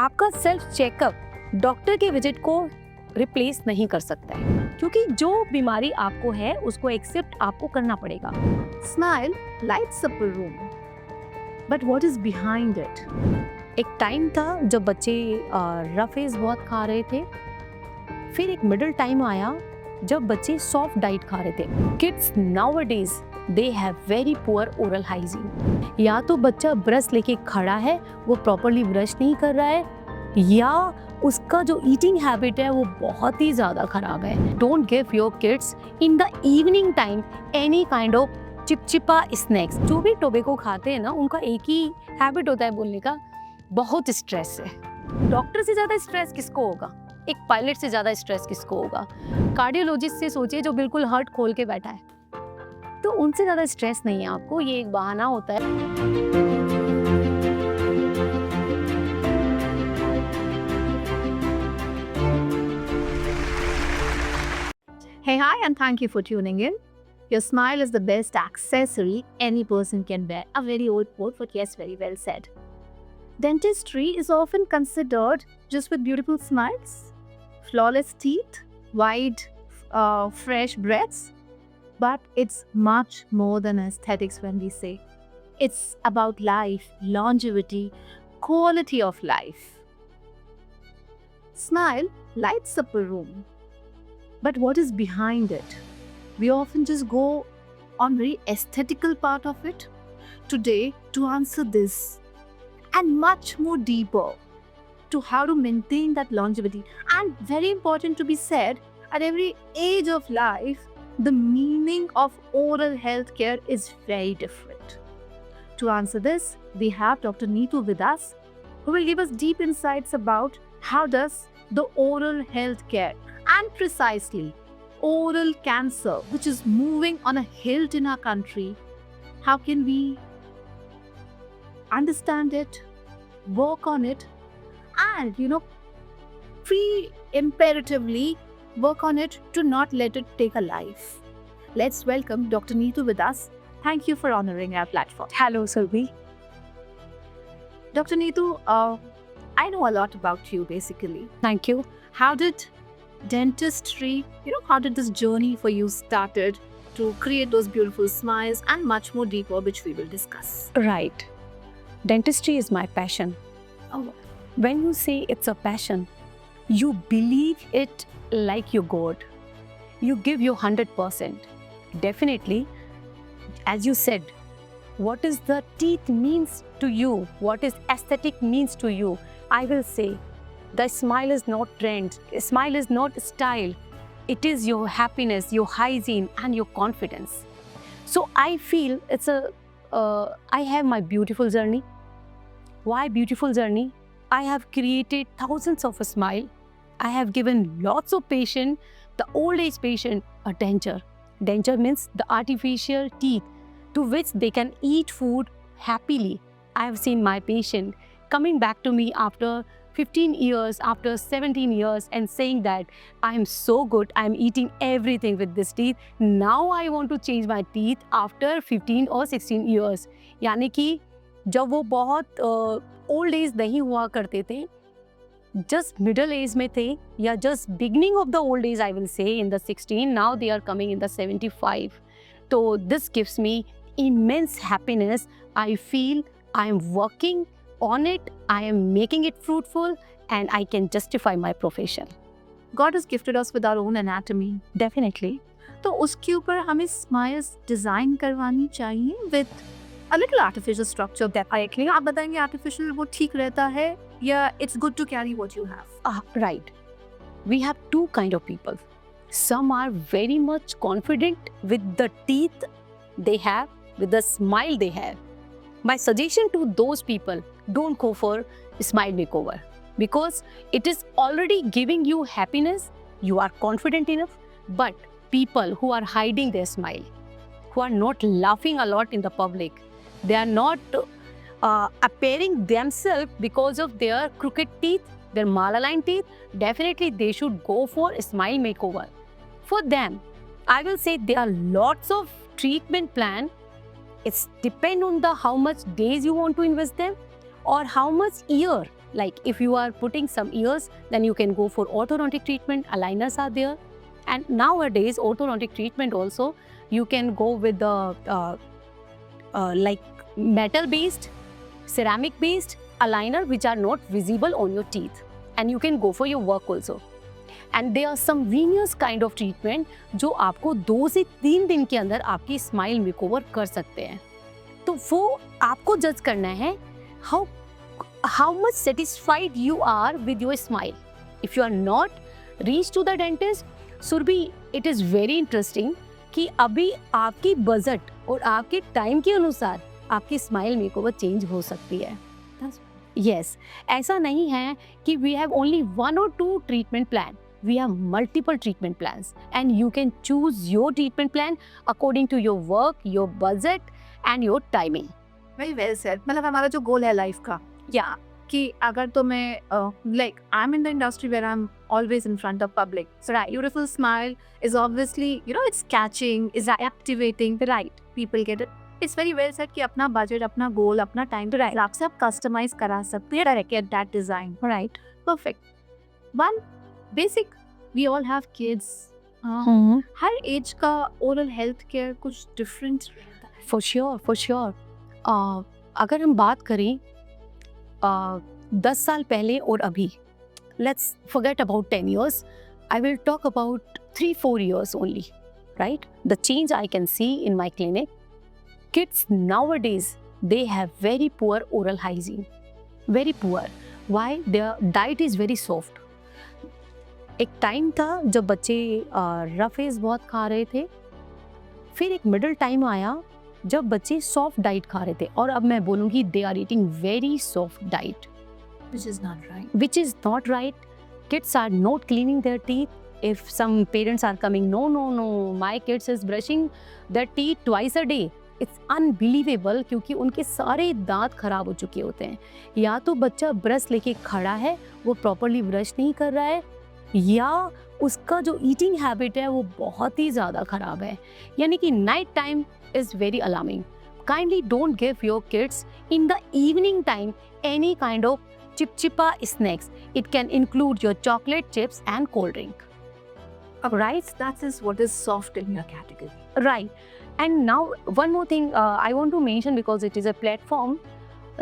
आपका self checkup doctor के visit को रिप्लेस नहीं कर सकता है, क्योंकि जो बीमारी आपको है उसको एक्सेप्ट आपको करना पड़ेगा। Smile lights up a room. But what is behind it? एक टाइम था जब बच्चे रफेज बहुत खा रहे थे, फिर एक मिडिल टाइम आया जब बच्चे सॉफ्ट डाइट खा रहे थे। Kids nowadays they have very poor oral hygiene. या तो बच्चा ब्रश लेके खड़ा है, वो प्रॉपरली ब्रश नहीं कर रहा है, या उसका जो ईटिंग हैबिट है वो बहुत ही ज़्यादा खराब है। Don't give your kids in the evening time any kind of चिपचिपा स्नैक्स। जो भी टोबैको खाते हैं ना, उनका एक ही हैबिट होता है बोलने का, बहुत स्ट्रेस है। डॉक्टर से ज़्यादा स्ट्रेस किसको होगा? एक पायलट से ज़्यादा स्ट्रेस किसको होगा? कार्डियोलॉजिस्ट से सोचिए जो बिल्कुल हार्ट खोल के बैठा है, तो उनसे ज़्यादा स्ट्रेस नहीं है आपको। ये एक बहाना होता है। Hey, hi, and thank you for tuning in. Your smile is the best accessory any person can wear. A very old quote, but yes, very well said. Dentistry is often considered just with beautiful smiles, flawless teeth, wide, fresh breaths, but it's much more than aesthetics when we say. It's about life, longevity, quality of life. Smile lights up a room. But what is behind it? We often just go on very aesthetical part of it. Today, to answer this and much more deeper to how to maintain that longevity, and very important to be said, at every age of life, the meaning of oral health care is very different. To answer this, we have Dr. Neetu with us, who will give us deep insights about how does the oral health care and precisely oral cancer, which is moving on a hilt in our country, how can we understand it, work on it, and pre-imperatively work on it to not let it take a life. Let's welcome Dr. Neetu with us. Thank you for honoring our platform. Hello, Surbi. Dr. Neetu, I know a lot about you basically. Thank you. How did dentistry, how did this journey for you started to create those beautiful smiles and much more deeper, which we will discuss? Right. Dentistry is my passion. Oh, When you say it's a passion, you believe it like your God. You give your 100%. Definitely, as you said, what is the teeth means to you, what is aesthetic means to you, I will say, the smile is not trend, smile is not style. It is your happiness, your hygiene, and your confidence. So I feel it's I have my beautiful journey. Why beautiful journey? I have created thousands of a smile. I have given lots of patient, the old age patient, a denture. Denture means the artificial teeth to which they can eat food happily. I have seen my patient coming back to me after 15 years, after 17 years, and saying that I am so good, I am eating everything with this teeth. Now I want to change my teeth after 15 or 16 years. यानी कि जब वो बहुत old age नहीं हुआ करते थे, just middle age में थे, या just beginning of the old age, I will say in the 16, now they are coming in the 75. तो this gives me immense happiness. I feel I am working on it, I am making it fruitful, and I can justify my profession. God has gifted us with our own anatomy. Definitely. तो उसके ऊपर हमें smiles design करवानी चाहिए with a little artificial structure. Definitely. आप बताएंगे artificial वो ठीक रहता है या it's good to carry what you have? Right. We have two kind of people. Some are very much confident with the teeth they have, with the smile they have. My suggestion to those people, don't go for smile makeover, because it is already giving you happiness, you are confident enough. But people who are hiding their smile, who are not laughing a lot in the public, they are not appearing themselves because of their crooked teeth, their malaligned teeth, definitely they should go for a smile makeover. For them, I will say there are lots of treatment plan. It's depend on the how much days you want to invest them or how much year Like if you are putting some ears, then you can go for orthodontic treatment. Aligners are there, and nowadays orthodontic treatment also you can go with the like metal based, ceramic based aligner which are not visible on your teeth, and you can go for your work also. And there are some veneers kind of treatment जो आपको 2 से 3 दिन के अंदर आपकी smile makeover कर सकते हैं. तो वो आपको जज करना है how much satisfied you are with your smile. If you are not reached to the dentist, Surbhi, it is very interesting कि अभी आपकी बजट और आपके टाइम के अनुसार आपकी स्माइल मेकओवर चेंज हो सकती है. Yes, ऐसा नहीं है कि we have only 1 or 2 treatment plan. We have multiple treatment plans and you can choose your treatment plan according to your work, your budget and your timing. Very well said. मतलब हमारा जो गोल है life का, Yeah, कि अगर तो मैं like I am in the industry where I am always in front of public, so beautiful smile is obviously it's catching, is activating, right, people get it. It's very well said कि अपना budget, अपना गोल, अपना time के हिसाब से आप customise करा सकते हैं, get that design right. Perfect. One basic, we all have kids. हर एज का ओरल हेल्थ केयर कुछ डिफरेंट रहता है. For sure, for sure. अगर हम बात करें 10 साल पहले और अभी, let's forget about 10 years. I will talk about 3-4 years only, right? The change I can see in my clinic. Kids nowadays, they have very poor oral hygiene. Very poor. Why? Their diet is very soft. एक time था जब बच्चे roughage बहुत खा रहे थे, फिर एक मिडिल टाइम आया जब बच्चे सॉफ्ट डाइट खा रहे थे, और अब मैं बोलूँगी they are eating very soft diet, Which is not right. which is not right. Kids are not cleaning their teeth. If some parents are coming, no, my kids is brushing their teeth twice a day. It's unbelievable, क्योंकि उनके सारे दांत खराब हो चुके होते हैं. या तो बच्चा ब्रश लेके खड़ा है, वो प्रॉपरली ब्रश नहीं कर रहा है, या उसका जो ईटिंग हैबिट है वो बहुत ही ज़्यादा खराब है. यानी कि night time is very alarming. Kindly don't give your kids in the evening time any kind of chipchipa snacks. It can include your chocolate chips and cold drink. Right? That is what is soft in your category. Right. And now one more thing I want to mention, because it is a platform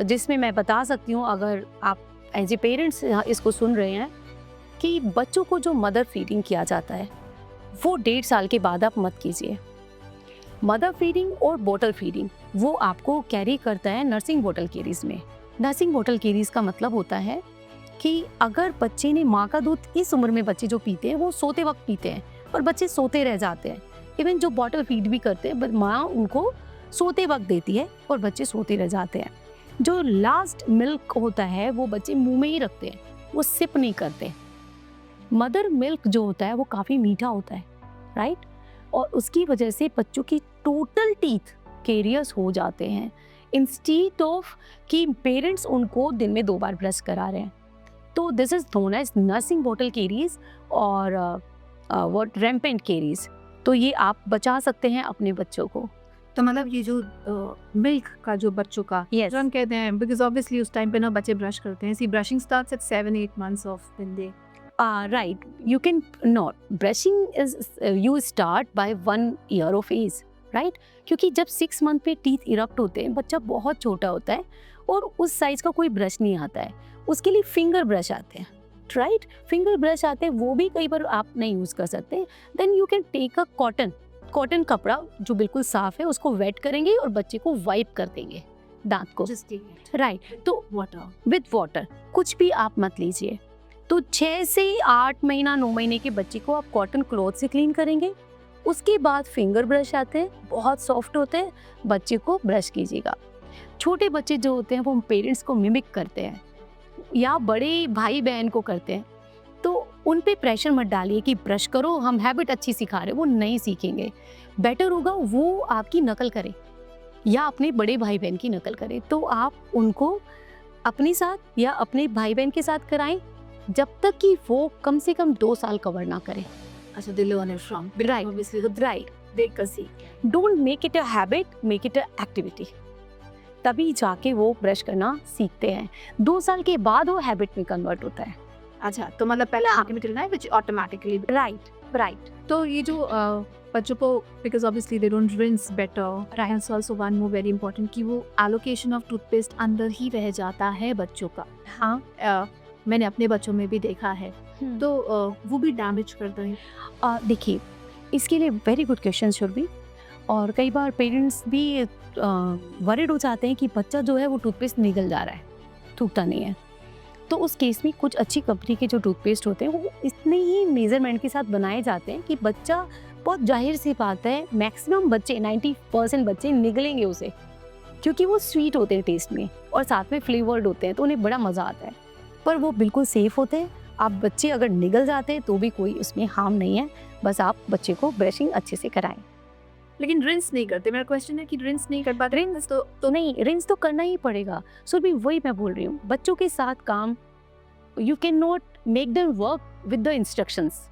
जिसमें मैं बता सकती हूँ, अगर आप as a parents इसको सुन रहे हैं, कि बच्चों को जो मदर फीडिंग किया जाता है वो 1.5 साल के बाद आप मत कीजिए. मदर फीडिंग और बोतल फीडिंग वो आपको कैरी करता है नर्सिंग बोतल केरीज में. नर्सिंग बोतल केरीज का मतलब होता है कि अगर बच्चे ने माँ का दूध, इस उम्र में बच्चे जो पीते हैं वो सोते वक्त पीते हैं, और बच्चे सोते रह जाते हैं. इवन जो बॉटल फीड भी करते हैं, बट माँ उनको सोते वक्त देती है और बच्चे सोते रह जाते हैं. जो लास्ट मिल्क होता है वो बच्चे मुंह में ही रखते हैं, वो सिप नहीं करते. मदर मिल्क जो होता है वो काफ़ी मीठा होता है, राइट, और उसकी वजह से बच्चों की टोटल टीथ केरियस हो जाते हैं, इंस्टीड ऑफ कि पेरेंट्स उनको दिन में 2 बार ब्रश करा रहे हैं. तो this is known as nursing बोतल केरीज और व्हाट रैम्पेंट केरीज. तो ये आप बचा सकते हैं अपने बच्चों को. तो मतलब ये जो मिल्क का जो बच्चों का, Yes. जो हम कहते हैं, बिकॉज ऑब्वियसली उस टाइम पे ना बच्चे ब्रश करते हैं. See brushing starts at 7-8 months of when they. Right, you can not. Brushing is you start by 1 year of age, right? क्योंकि जब 6 month पे टीथ इरप्ट होते हैं, बच्चा बहुत छोटा होता है और उस साइज का कोई ब्रश नहीं आता है, उसके लिए फिंगर ब्रश आते हैं, राइट. फिंगर ब्रश आते हैं, वो भी कई बार आप नहीं यूज़ कर सकते. Then you can take a cotton कपड़ा जो बिल्कुल साफ है, उसको वेट करेंगे और बच्चे को वाइप कर देंगे दांत को, जस्ट टेक इट राइट. तो वाटर. विद वाटर, कुछ भी आप मत लीजिए. तो 6 से 8 महीना 9 महीने के बच्चे को आप कॉटन क्लॉथ से क्लीन करेंगे. उसके बाद फिंगर ब्रश आते हैं, बहुत सॉफ्ट होते हैं, बच्चे को ब्रश कीजिएगा. छोटे बच्चे जो होते हैं वो पेरेंट्स को मिमिक करते हैं या बड़े भाई बहन को करते हैं, तो उन पे प्रेशर मत डालिए कि ब्रश करो, हम हैबिट अच्छी सिखा रहे हैं. वो नहीं सीखेंगे. बेटर होगा वो आपकी नकल करें या अपने बड़े भाई बहन की नकल करें. तो आप उनको अपने साथ या अपने भाई बहन के साथ कराएं, जब तक कि वो कम से कम 2 साल कवर ना करें. अच्छा, they learn it from, Right. Obviously, right, देख कर सीख. Don't make it a habit, make it a activity. तभी जाके वो ब्रश करना सीखते हैं। 2 साल के बाद वो हैबिट में कन्वर्ट होता है। अच्छा, तो मतलब पहले आगे में चलना है which automatically। राइट। तो ये जो बच्चों को, because obviously they don't rinse better, right, also one more very important कि वो एलोकेशन ऑफ टूथपेस्ट अंदर ही रह जाता है बच्चों का। हाँ। मैंने अपने बच्चों में भी देखा है, तो वो भी डैमेज करता है। देखिए, इसके लिए वेरी गुड क्वेश्चन शुरभी। और कई बार पेरेंट्स भी वरिड हो जाते हैं कि बच्चा जो है वो टूथपेस्ट निगल जा रहा है, थूकता नहीं है। तो उस केस में कुछ अच्छी कंपनी के जो टूथपेस्ट होते हैं वो इतने ही मेजरमेंट के साथ बनाए जाते हैं कि बच्चा, बहुत जाहिर सी बात है, मैक्सिमम बच्चे 90% बच्चे निगलेंगे उसे, क्योंकि वो स्वीट होते हैं टेस्ट में और साथ में फ्लेवर्ड होते हैं, तो उन्हें बड़ा मज़ा आता है। पर वो बिल्कुल सेफ़ होते हैं। आप बच्चे अगर निगल जाते हैं तो भी कोई उसमें हार्म नहीं है, बस आप बच्चे को ब्रशिंग अच्छे से कराएं। लेकिन रिंस नहीं करते। मेरा क्वेश्चन है कि रिंस नहीं कर पाते। रिंस तो नहीं, रिंस तो करना ही पड़ेगा। सो भी वही मैं बोल रही हूँ, बच्चों के साथ काम, you can not make them work with the instructions,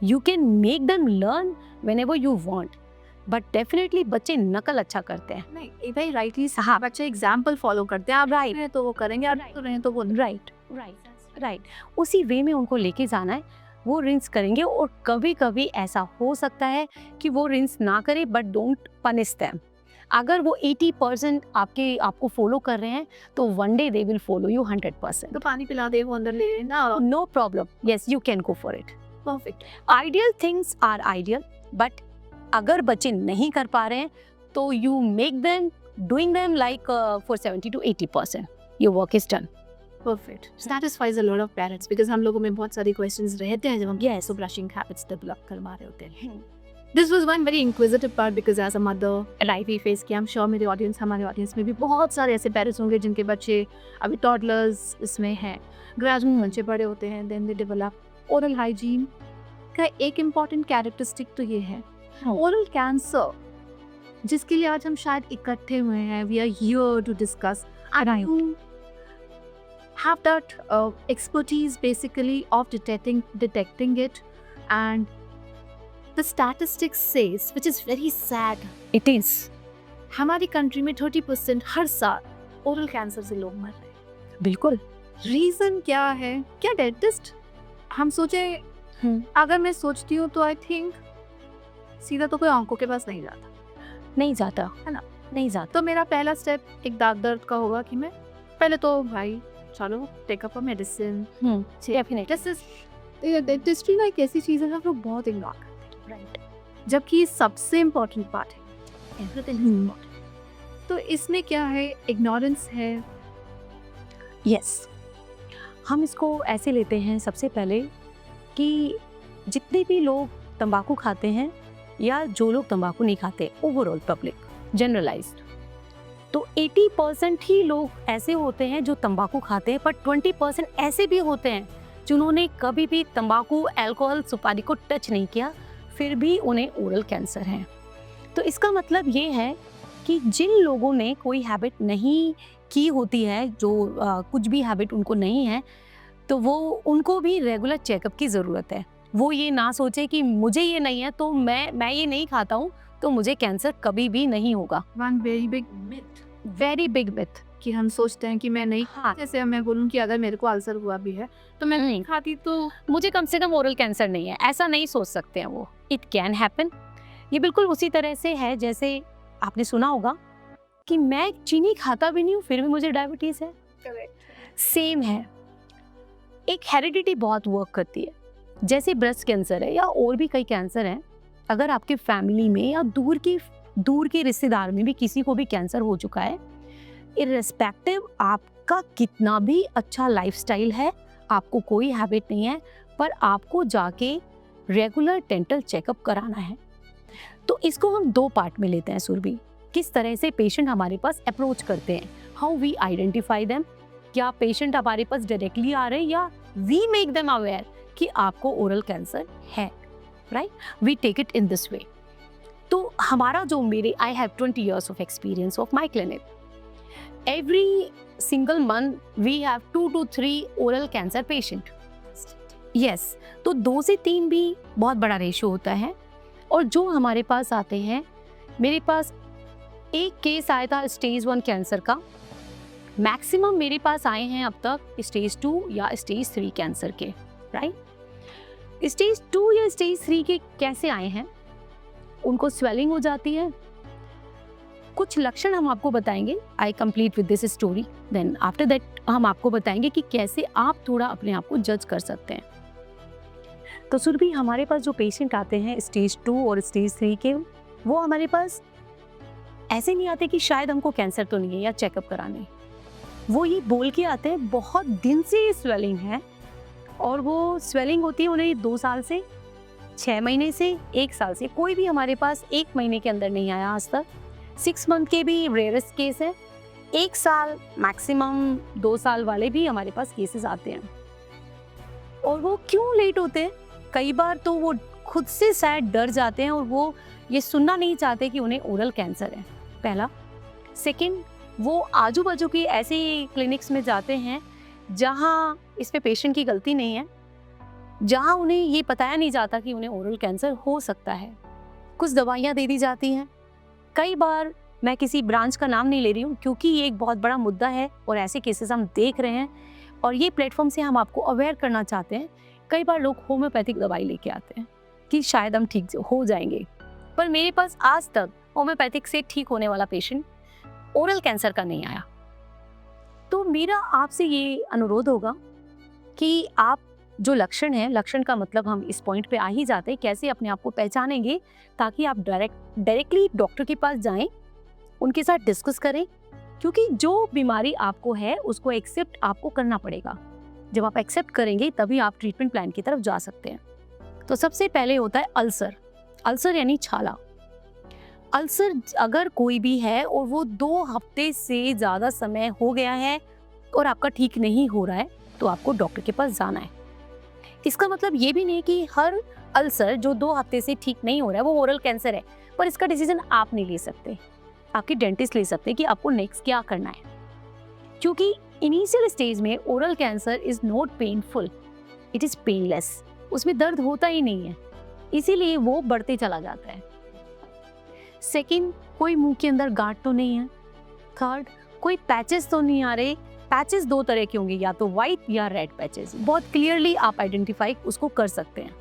you can make them learn whenever you want, but definitely बच्चे नकल अच्छा करते हैं। नहीं भाई, राइटली, हाँ, बच्चे एग्जाम्पल फॉलो करते हैं। आप राइट हैं तो वो करेंगे, आप तो रहे तो वो राइट। उसी वे में उनको लेके जाना है, वो रिंस करेंगे। और कभी कभी ऐसा हो सकता है कि वो रिंस ना करे, बट डोंट पनिश देम। अगर वो 80% आपको फॉलो कर रहे हैं तो one day they will follow you 100%। तो पानी पिला दे, वो अंदर ले ना, no problem, yes you can go for it. Perfect. Ideal things are ideal, but अगर बच्चे नहीं कर पा रहे हैं तो you make them doing them like for 70 to 80% your work is done. Perfect, satisfies a lot of parents, because हम लोगों में बहुत सारी questions रहते हैं जब हम Yes. so brushing habits develop करवा रहे होते हैं। This was one very inquisitive part, because as a mother I भी face किया। I'm sure मेरे हमारे audience में भी बहुत सारे ऐसे parents होंगे जिनके बच्चे अभी toddlers इसमें हैं, gradually बच्चे बड़े होते हैं, then they develop oral hygiene का एक important characteristic तो ये है। Oral cancer, जिसके लिए आज हम शायद इकट्ठे हुए हैं, we are here to discuss, have that expertise basically of detecting it, and the statistics says, which is very sad, It is. हमारी कंट्री में 30% हर साल ओरल कैंसर से लोग मर रहे हैं। बिल्कुल। रीजन क्या है? क्या डेंटिस्ट? हम सोचे, अगर मैं सोचती हूँ तो आई थिंक सीधा तो कोई आंखों के पास नहीं जाता, है ना? नहीं जाता। तो मेरा पहला स्टेप एक दांत दर्द का होगा कि मैं पहले तो भाई चलो take up a medicine. Definitely. Dentistry ना एक ऐसी चीज़ है जो हम लोग बहुत इग्नोर करते हैं, राइट। जबकि ये सबसे इम्पोर्टेंट पार्ट है। तो इसमें क्या है? इग्नोरेंस है। यस, हम इसको ऐसे लेते हैं सबसे पहले कि जितने भी लोग तंबाकू खाते हैं या जो लोग तंबाकू नहीं खाते, ओवरऑल पब्लिक जनरलाइज्ड, तो 80% ही लोग ऐसे होते हैं जो तंबाकू खाते हैं, पर 20% ऐसे भी होते हैं जिन्होंने कभी भी तंबाकू, अल्कोहल, सुपारी को टच नहीं किया, फिर भी उन्हें ओरल कैंसर है। तो इसका मतलब ये है कि जिन लोगों ने कोई हैबिट नहीं की होती है, जो कुछ भी हैबिट उनको नहीं है, तो वो उनको भी रेगुलर चेकअप की ज़रूरत है। वो ये ना सोचे कि मुझे ये नहीं है तो मैं ये नहीं खाता हूँ तो मुझे कैंसर कभी भी नहीं होगा। वन वेरी बिग मिथ कि हम सोचते हैं कि मैं नहीं, हाँ, जैसे मैं बोलूँ कि अगर मेरे को अल्सर हुआ भी है तो मैं नहीं खाती तो मुझे कम से कम ओरल कैंसर नहीं है, ऐसा नहीं सोच सकते हैं वो। It can happen. ये बिल्कुल उसी तरह से है जैसे आपने सुना होगा कि मैं चीनी खाता भी नहीं हूँ फिर भी मुझे डायबिटीज़ है। सेम है, एक हेरिडिटी बहुत वर्क करती है। जैसे ब्रेस्ट कैंसर है या और भी कई कैंसर हैं, अगर आपके फैमिली में या दूर के रिश्तेदार में भी किसी को भी कैंसर हो चुका है, इर्रेस्पेक्टिव आपका कितना भी अच्छा लाइफस्टाइल है, आपको कोई हैबिट नहीं है, पर आपको जाके रेगुलर डेंटल चेकअप कराना है। तो इसको हम दो पार्ट में लेते हैं सुरभि, किस तरह से पेशेंट हमारे पास अप्रोच करते हैं, हाउ वी आइडेंटिफाई देम। क्या पेशेंट हमारे पास डायरेक्टली आ रहे हैं या वी मेक देम अवेयर कि आपको ओरल कैंसर है, right? We take it in this way. तो हमारा जो I have 20 years of experience of my clinic. Every single month we have 2 to 3 oral cancer patient. Yes, तो 2 से 3 भी बहुत बड़ा रेशियो होता है। और जो हमारे पास आते हैं, मेरे पास एक केस आया था स्टेज 1 कैंसर का। मैक्सिमम मेरे पास आए हैं अब तक स्टेज 2 या स्टेज 3 कैंसर के, राइट। स्टेज 2 या स्टेज 3 के कैसे आए हैं? उनको स्वेलिंग हो जाती है। कुछ लक्षण हम आपको बताएंगे। I complete with this story, then after that हम आपको बताएंगे कि कैसे आप थोड़ा अपने आप को जज कर सकते हैं। तो सुरभि, हमारे पास जो पेशेंट आते हैं स्टेज 2 और स्टेज 3 के, वो हमारे पास ऐसे नहीं आते कि शायद हमको कैंसर तो नहीं है या चेकअप कराने। वो ये बोल के आते हैं बहुत दिन से ये स्वेलिंग है, और वो स्वेलिंग होती है उन्हें 2 साल से, 6 महीने से, 1 साल से। कोई भी हमारे पास 1 महीने के अंदर नहीं आया आज तक। 6 मंथ के भी रेयरेस्ट केस है। 1 साल, मैक्सिमम 2 साल वाले भी हमारे पास केसेस आते हैं। और वो क्यों लेट होते हैं? कई बार तो वो खुद से शायद डर जाते हैं और वो ये सुनना नहीं चाहते कि उन्हें ओरल कैंसर है, पहला। सेकंड, वो आजू बाजू के ऐसे क्लिनिक्स में जाते हैं जहाँ इस पे पेशेंट की गलती नहीं है, जहाँ उन्हें ये बताया नहीं जाता कि उन्हें ओरल कैंसर हो सकता है। कुछ दवाइयाँ दे दी जाती हैं। कई बार, मैं किसी ब्रांच का नाम नहीं ले रही हूँ क्योंकि ये एक बहुत बड़ा मुद्दा है और ऐसे केसेस हम देख रहे हैं, और ये प्लेटफॉर्म से हम आपको अवेयर करना चाहते हैं। कई बार लोग होम्योपैथिक दवाई लेके आते हैं कि शायद हम ठीक हो जाएंगे, पर मेरे पास आज तक होम्योपैथिक से ठीक होने वाला पेशेंट ओरल कैंसर का नहीं आया। तो मेरा आपसे ये अनुरोध होगा कि आप जो लक्षण है, लक्षण का मतलब हम इस पॉइंट पे आ ही जाते हैं, कैसे अपने आप को पहचानेंगे, ताकि आप डायरेक्टली डॉक्टर के पास जाएं, उनके साथ डिस्कस करें, क्योंकि जो बीमारी आपको है उसको एक्सेप्ट आपको करना पड़ेगा। जब आप एक्सेप्ट करेंगे तभी आप ट्रीटमेंट प्लान की तरफ जा सकते हैं। तो सबसे पहले होता है अल्सर। अल्सर यानी छाला। अल्सर अगर कोई भी है और वो 2 हफ्ते से ज़्यादा समय हो गया है और आपका ठीक नहीं हो रहा है, तो आपको डॉक्टर के पास जाना है। इसका मतलब ये भी नहीं कि हर अल्सर जो 2 हफ्ते से ठीक नहीं हो रहा है वो ओरल कैंसर है, पर इसका डिसीजन आप नहीं ले सकते। आपके डेंटिस्ट ले सकते हैं कि आपको नेक्स्ट क्या करना है, क्योंकि इनिशियल स्टेज में oral cancer is not painful, it is painless. उसमें दर्द होता ही नहीं है, इसीलिए वो बढ़ते चला जाता है। सेकंड, कोई मुंह के अंदर गांठ तो नहीं है। थर्ड, कोई पैचेस तो नहीं आ रहे। पैचेस 2 तरह के होंगे, या तो व्हाइट या रेड पैचेस। बहुत क्लियरली आप आइडेंटिफाई उसको कर सकते हैं।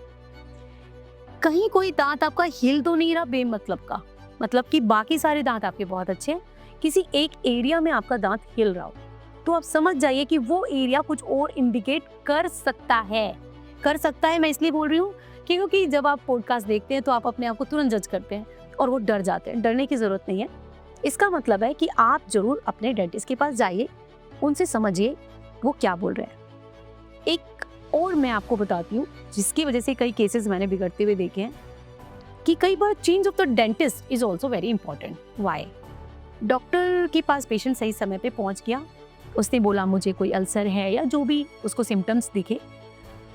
कहीं कोई दांत आपका हिल तो नहीं रहा बेमतलब का, मतलब कि बाकी सारे दांत आपके बहुत अच्छे हैं, किसी एक एरिया में आपका दांत हिल रहा हो, तो आप समझ जाइए कि वो एरिया कुछ और इंडिकेट कर सकता है। कर सकता है, मैं इसलिए बोल रही हूँ क्योंकि जब आप पॉडकास्ट देखते हैं तो आप अपने आप को तुरंत जज करते हैं और वो डर जाते हैं। डरने की जरूरत नहीं है। इसका मतलब है कि आप जरूर अपने डेंटिस्ट के पास जाइए, उनसे समझिए वो क्या बोल रहे हैं। एक और मैं आपको बताती हूँ जिसकी वजह से कई केसेस मैंने बिगड़ते हुए देखे हैं, कि कई बार change of the dentist is also very important. Why? Doctor के पास पेशेंट सही समय पे पहुंच गया, उसने बोला मुझे कोई अल्सर है या जो भी उसको सिम्टम्स दिखे,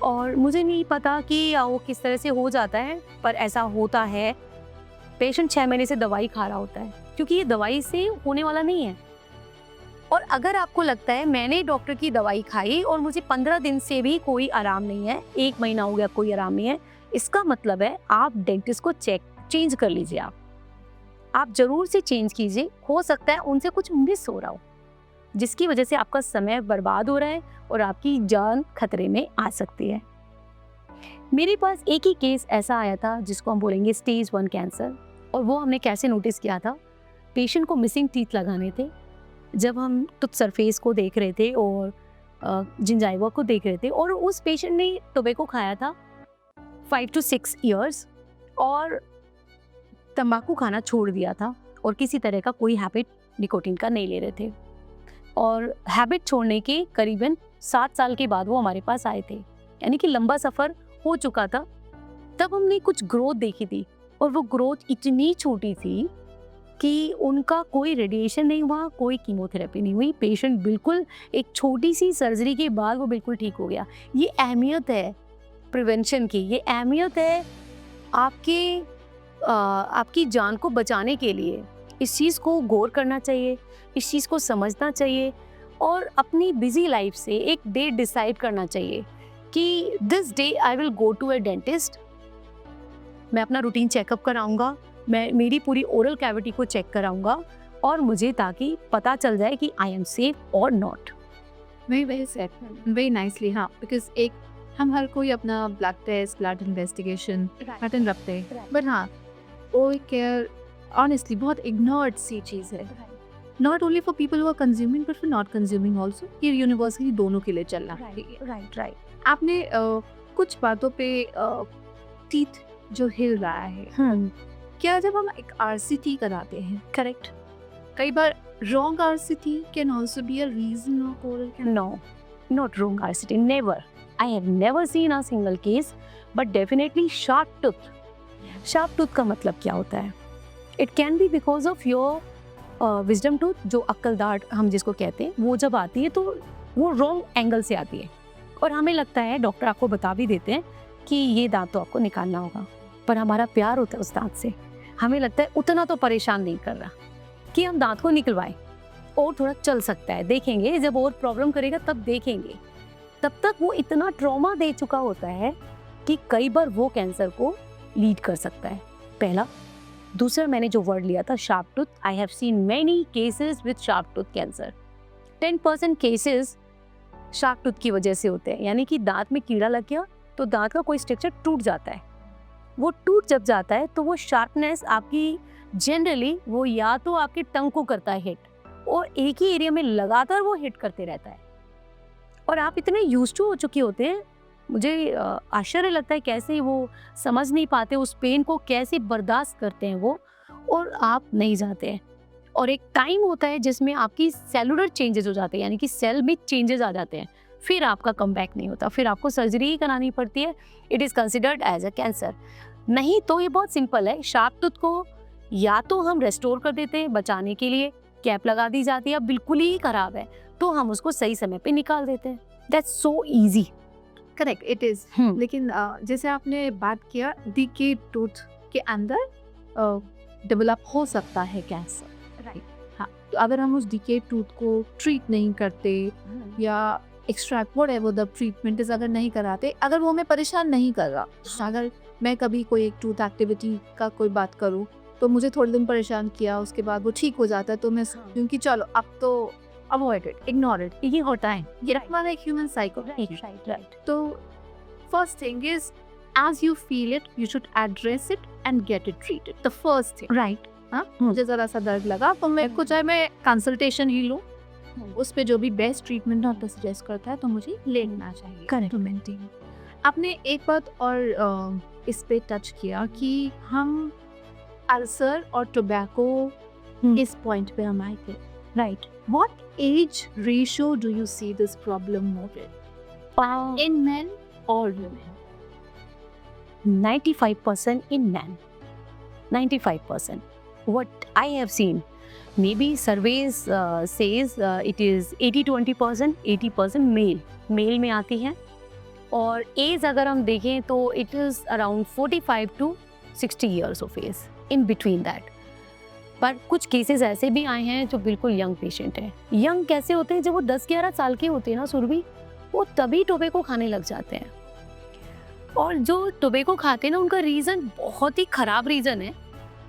और मुझे नहीं पता कि वो किस तरह से हो जाता है, पर ऐसा होता है। पेशेंट 6 महीने से दवाई खा रहा होता है, क्योंकि ये दवाई से होने वाला नहीं है। और अगर आपको लगता है मैंने डॉक्टर की दवाई खाई और मुझे 15 दिन से भी कोई आराम नहीं है, 1 महीना हो गया कोई आराम नहीं है, इसका मतलब है आप डेंटिस्ट को चेंज कर लीजिए। आप जरूर से चेंज कीजिए। हो सकता है उनसे कुछ मिस हो रहा हो, जिसकी वजह से आपका समय बर्बाद हो रहा है और आपकी जान खतरे में आ सकती है। मेरे पास एक ही केस ऐसा आया था जिसको हम बोलेंगे स्टेज 1 कैंसर, और वो हमने कैसे नोटिस किया था। पेशेंट को मिसिंग टीथ लगाने थे। जब हम टूथ सरफेस को देख रहे थे और जिंजाइवा को देख रहे थे, और उस पेशेंट ने टोबैको खाया था 5 to 6 ईयर्स और तंबाकू खाना छोड़ दिया था, और किसी तरह का कोई हैबिट निकोटीन का नहीं ले रहे थे। और हैबिट छोड़ने के करीबन 7 साल के बाद वो हमारे पास आए थे, यानी कि लंबा सफ़र हो चुका था। तब हमने कुछ ग्रोथ देखी थी, और वो ग्रोथ इतनी छोटी थी कि उनका कोई रेडिएशन नहीं हुआ, कोई कीमोथेरेपी नहीं हुई। पेशेंट बिल्कुल एक छोटी सी सर्जरी के बाद वो बिल्कुल ठीक हो गया। ये अहमियत है प्रिवेंशन की, ये अहमियत है आपकी जान को बचाने के लिए। इस चीज़ को गौर करना चाहिए, इस चीज़ को समझना चाहिए, और अपनी बिजी लाइफ से एक डेट डिसाइड करना चाहिए कि this day I will go to a dentist. मैं अपना रूटीन चेकअप कराऊंगा, मैं मेरी पूरी ओरल कैविटी को चेक कराऊंगा, और मुझे ताकि पता चल जाए कि आई एम सेफ और not. Very said, very nicely. हाँ, बिकॉज एक हम हर कोई अपना blood test, blood investigation pattern रखते हैं, बट हाँ, ओरल केयर ऑनेस्टली बहुत इग्नोर्ड सी चीज़ है, not only for people who are consuming but for not consuming also. ये यूनिवर्सली दोनों के लिए चलना चाहिए। राइट। आपने कुछ बातों पे टीथ जो हिल रहा है, क्या जब हम एक RCT कराते हैं, करेक्ट। कई बार wrong RCT can also be a reason of oral cancer? No, not wrong RCT. Never. I have never seen a single case, but definitely sharp tooth. Sharp tooth का मतलब क्या होता है? It can be because of your wisdom tooth, जो अक्ल दाढ़ हम जिसको कहते हैं, वो जब आती है तो वो wrong एंगल से आती है और हमें लगता है, डॉक्टर आपको बता भी देते हैं कि ये दांत तो आपको निकालना होगा, पर हमारा प्यार होता है उस दांत से, हमें लगता है उतना तो परेशान नहीं कर रहा कि हम दांत को निकलवाएं और थोड़ा चल सकता है, देखेंगे जब और प्रॉब्लम करेगा तब देखेंगे। तब तक वो इतना ट्रॉमा दे चुका होता है कि कई बार वो कैंसर को लीड कर सकता है। पहला। दूसरा, मैंने जो वर्ड लिया था sharp tooth, I have seen many cases with sharp tooth cancer. 10% cases sharp tooth की वजह से होते हैं, यानी कि दांत में कीड़ा लग गया तो दांत का कोई स्ट्रक्चर टूट जाता है। वो टूट जब जाता है तो वो शार्पनेस आपकी जनरली वो या तो आपकी टंग को करता है हिट, और एक ही एरिया में लगातार वो हिट करते रहता है और आप इतने यूज्ड टू हो चुके होते हैं, मुझे आश्चर्य लगता है कैसे वो समझ नहीं पाते उस पेन को, कैसे बर्दाश्त करते हैं वो, और आप नहीं जाते हैं। और एक टाइम होता है जिसमें आपकी सेलुलर चेंजेस हो जाते हैं, यानी कि सेल में चेंजेस आ जाते हैं, फिर आपका कमबैक नहीं होता, फिर आपको सर्जरी ही करानी पड़ती है। It is considered as a cancer. नहीं तो ये बहुत सिंपल है, शार्प टूथ को या तो हम रेस्टोर कर देते हैं बचाने के लिए, कैप लगा दी जाती है, बिल्कुल ही खराब है तो हम उसको सही समय पे निकाल देते हैं। That's so easy. Correct, it is. लेकिन जैसे आपने बात किया डीके टूथ के अंदर डेवलप हो सकता है कैंसर, राइट? हाँ, तो अगर हम उस डीके टूथ को ट्रीट नहीं करते या extract whatever the treatment is अगर नहीं कराते, अगर वो हमें परेशान नहीं कर रहा, अगर मैं कभी कोई एक टूथ एक्टिविटी का कोई बात करूँ तो मुझे थोड़े दिन परेशान किया, उसके बाद वो ठीक हो जाता है, तो मैं क्योंकि चलो अब तो अवॉइड इट, इग्नोर इट, ये होता है, ये हमारा एक ह्यूमन साइको। राइट। तो first thing is as you feel it you should address it and get it treated, the first thing, right? हाँ, मुझे जरा सा दर्द लगा तो मेरे को चाहे मैं कंसल्टेशन ही लूँ, उस पे जो भी बेस्ट ट्रीटमेंट डॉक्टर सजेस्ट करता है तो मुझे लेना चाहिए। करेक्ट। आपने एक बात और इस पे टच किया कि हम अल्सर और टोबैको इस पॉइंट पे हम आए थे, right? What age ratio do you see this problem more in men और women? 95% in men. 95%. What I have seen, maybe surveys says it is 80-20%, 80% male. Male में आती है, और एज अगर हम देखें तो it is around 45 to 60 years of age, in between that. पर कुछ केसेस ऐसे भी आए हैं जो बिल्कुल यंग पेशेंट हैं। यंग कैसे होते हैं? जब वो 10-11 साल के होते हैं ना सुरभि, वो तभी टोबैको खाने लग जाते हैं, और जो टोबैको खाते हैं ना उनका रीज़न बहुत ही ख़राब रीज़न है।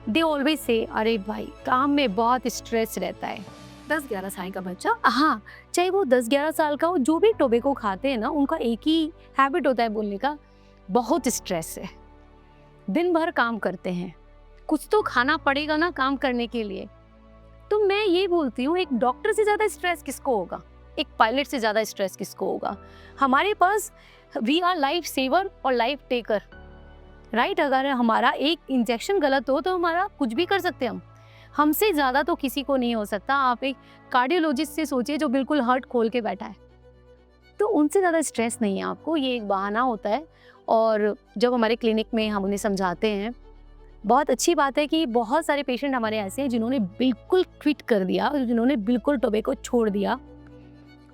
दे ऑलवेज से अरे भाई काम में बहुत स्ट्रेस रहता है। 10-11 साल का बच्चा, हाँ, चाहे वो 10-11 साल का हो, जो भी टोबैको खाते हैं ना उनका एक ही हैबिट होता है बोलने का, बहुत स्ट्रेस है, दिन भर काम करते हैं, कुछ तो खाना पड़ेगा ना काम करने के लिए। तो मैं ये बोलती हूँ, एक डॉक्टर से ज़्यादा स्ट्रेस किसको होगा? एक पायलट से ज़्यादा स्ट्रेस किसको होगा? हमारे पास वी आर लाइफ सेवर और लाइफ टेकर, राइट? अगर हमारा एक इंजेक्शन गलत हो तो हमारा कुछ भी कर सकते हैं हमसे ज़्यादा तो किसी को नहीं हो सकता। आप एक कार्डियोलॉजिस्ट से सोचिए जो बिल्कुल हार्ट खोल के बैठा है, तो उनसे ज़्यादा स्ट्रेस नहीं है आपको, ये एक बहाना होता है। और जब हमारे क्लिनिक में हम उन्हें समझाते हैं, बहुत अच्छी बात है कि बहुत सारे पेशेंट हमारे ऐसे हैं जिन्होंने बिल्कुल क्विट कर दिया, जिन्होंने बिल्कुल टोबैको छोड़ दिया,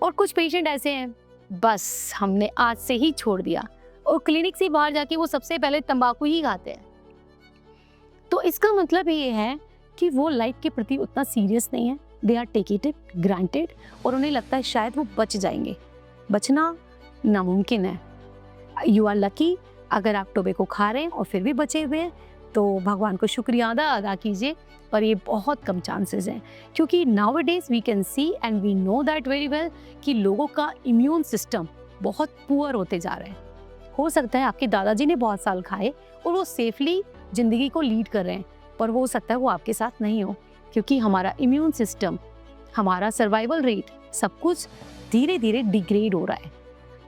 और कुछ पेशेंट ऐसे हैं बस हमने आज से ही छोड़ दिया, और क्लिनिक से बाहर जाके वो सबसे पहले तंबाकू ही खाते हैं। तो इसका मतलब ये है कि वो लाइफ के प्रति उतना सीरियस नहीं है, they are take it granted, और उन्हें लगता है शायद वो बच जाएंगे। बचना नामुमकिन है। यू आर लकी अगर आप टोबैको खा रहे हैं और फिर भी बचे हुए हैं, तो भगवान को शुक्रिया अदा कीजिए, पर ये बहुत कम चांसेस हैं, क्योंकि nowadays we can see and we know that very well कि लोगों का इम्यून सिस्टम बहुत पुअर होते जा रहे हैं। हो सकता है आपके दादाजी ने बहुत साल खाए और वो सेफली ज़िंदगी को लीड कर रहे हैं, पर हो सकता है वो आपके साथ नहीं हो, क्योंकि हमारा इम्यून सिस्टम, हमारा सर्वाइवल रेट, सब कुछ धीरे धीरे डिग्रेड हो रहा है।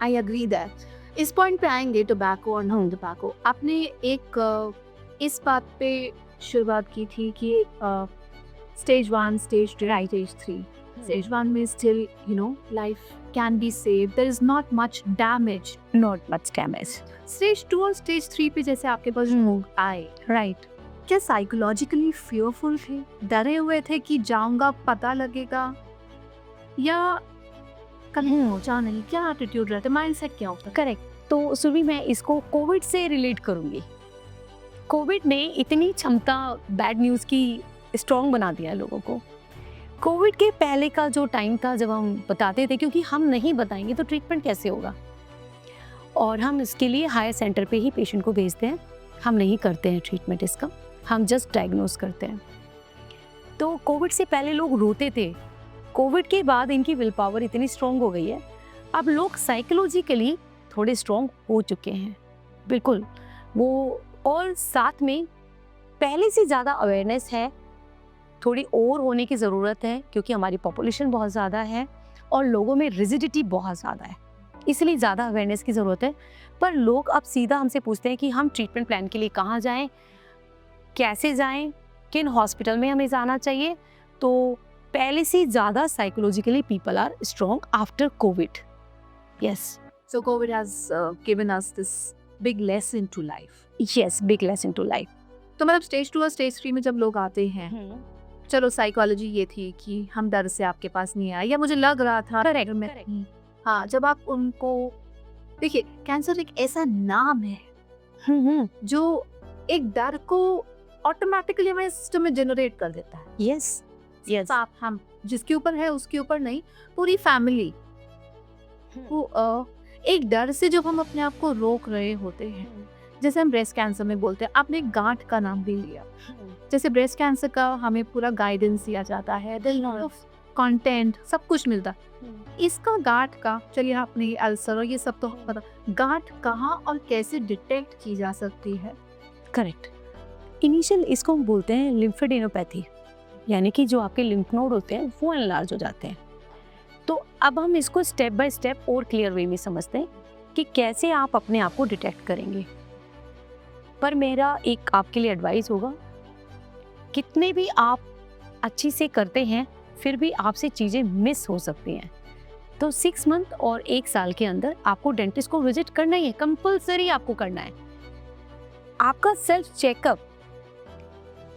I agree that. इस पॉइंट पे आएंगे, टोबैको और नॉन टोबैको। आपने एक इस बात पे शुरुआत की थी कि स्टेज 1, स्टेज 2, स्टेज 3। स्टेज 1 में still life can be save, there is not much damage. Not much damage. Stage 2 और स्टेज 3 पे जैसे आपके पास लोग आए, राइट, क्या साइकोलॉजिकली फियरफुल थे, डरे हुए थे कि जाऊंगा पता लगेगा, या कहीं पहुंचा नहीं? क्या एटीट्यूड रहता है, माइंडसेट क्या होता है? करेक्ट। तो सुरभि, मैं इसको कोविड से रिलेट करूंगी। कोविड ने इतनी क्षमता बैड न्यूज़ की स्ट्रॉन्ग बना दिया है लोगों को। कोविड के पहले का जो टाइम था जब हम बताते थे, क्योंकि हम नहीं बताएंगे तो ट्रीटमेंट कैसे होगा, और हम इसके लिए हायर सेंटर पे ही पेशेंट को भेजते हैं, हम नहीं करते हैं ट्रीटमेंट इसका, हम जस्ट डायग्नोस करते हैं। तो कोविड से पहले लोग रोते थे, कोविड के बाद इनकी विल पावर इतनी स्ट्रॉन्ग हो गई है, अब लोग साइकोलॉजिकली थोड़े स्ट्रॉन्ग हो चुके हैं, बिल्कुल वो। और साथ में पहले से ज़्यादा अवेयरनेस है, थोड़ी और होने की ज़रूरत है, क्योंकि हमारी पॉपुलेशन बहुत ज़्यादा है और लोगों में रिजिडिटी बहुत ज़्यादा है, इसलिए ज़्यादा अवेयरनेस की ज़रूरत है। पर लोग अब सीधा हमसे पूछते हैं कि हम ट्रीटमेंट प्लान के लिए कहाँ जाएं, कैसे जाएं, किन हॉस्पिटल में हमें जाना चाहिए। तो पहले से ज़्यादा psychologically people are strong after COVID. Yes, So COVID has given us this big lesson to life. यस, बिग लेसन टू लाइफ। तो मतलब स्टेज 2 और स्टेज 3 में जब लोग आते हैं, चलो साइकोलॉजी ये थी कि हम डर से आपके पास नहीं आए, या मुझे लग रहा था Correct, मैं correct. हाँ, जब आप उनको देखिए, कैंसर एक ऐसा नाम है जो एक डर को ऑटोमेटिकली हमारे सिस्टम में जनरेट कर देता है। यस, यस, आप हम जिसके ऊपर है उसके ऊपर नहीं, पूरी फैमिली को एक डर से जब हम अपने आप को रोक रहे होते हैं, जैसे हम ब्रेस्ट कैंसर में बोलते हैं, आपने एक गांठ का नाम भी लिया, जैसे ब्रेस्ट कैंसर का हमें पूरा गाइडेंस दिया जाता है, कंटेंट सब कुछ मिलता है। इसका गांठ का, चलिए आपने ये अल्सर और ये सब तो पता, गांठ कहाँ और कैसे डिटेक्ट की जा सकती है? करेक्ट। इनिशियल इसको हम बोलते हैं लिम्फेडेनोपैथी, यानी कि जो आपके लिम्फ नोड होते हैं वो एनलार्ज हो जाते हैं। तो अब हम इसको स्टेप बाय स्टेप और क्लियर वे में समझते हैं कि कैसे आप अपने आप को डिटेक्ट करेंगे। पर मेरा एक आपके लिए एडवाइस होगा, कितने भी आप अच्छी से करते हैं फिर भी आपसे चीज़ें मिस हो सकती हैं। तो 6 मंथ और 1 साल के अंदर आपको डेंटिस्ट को विजिट करना ही है, कंपलसरी आपको करना है। आपका सेल्फ चेकअप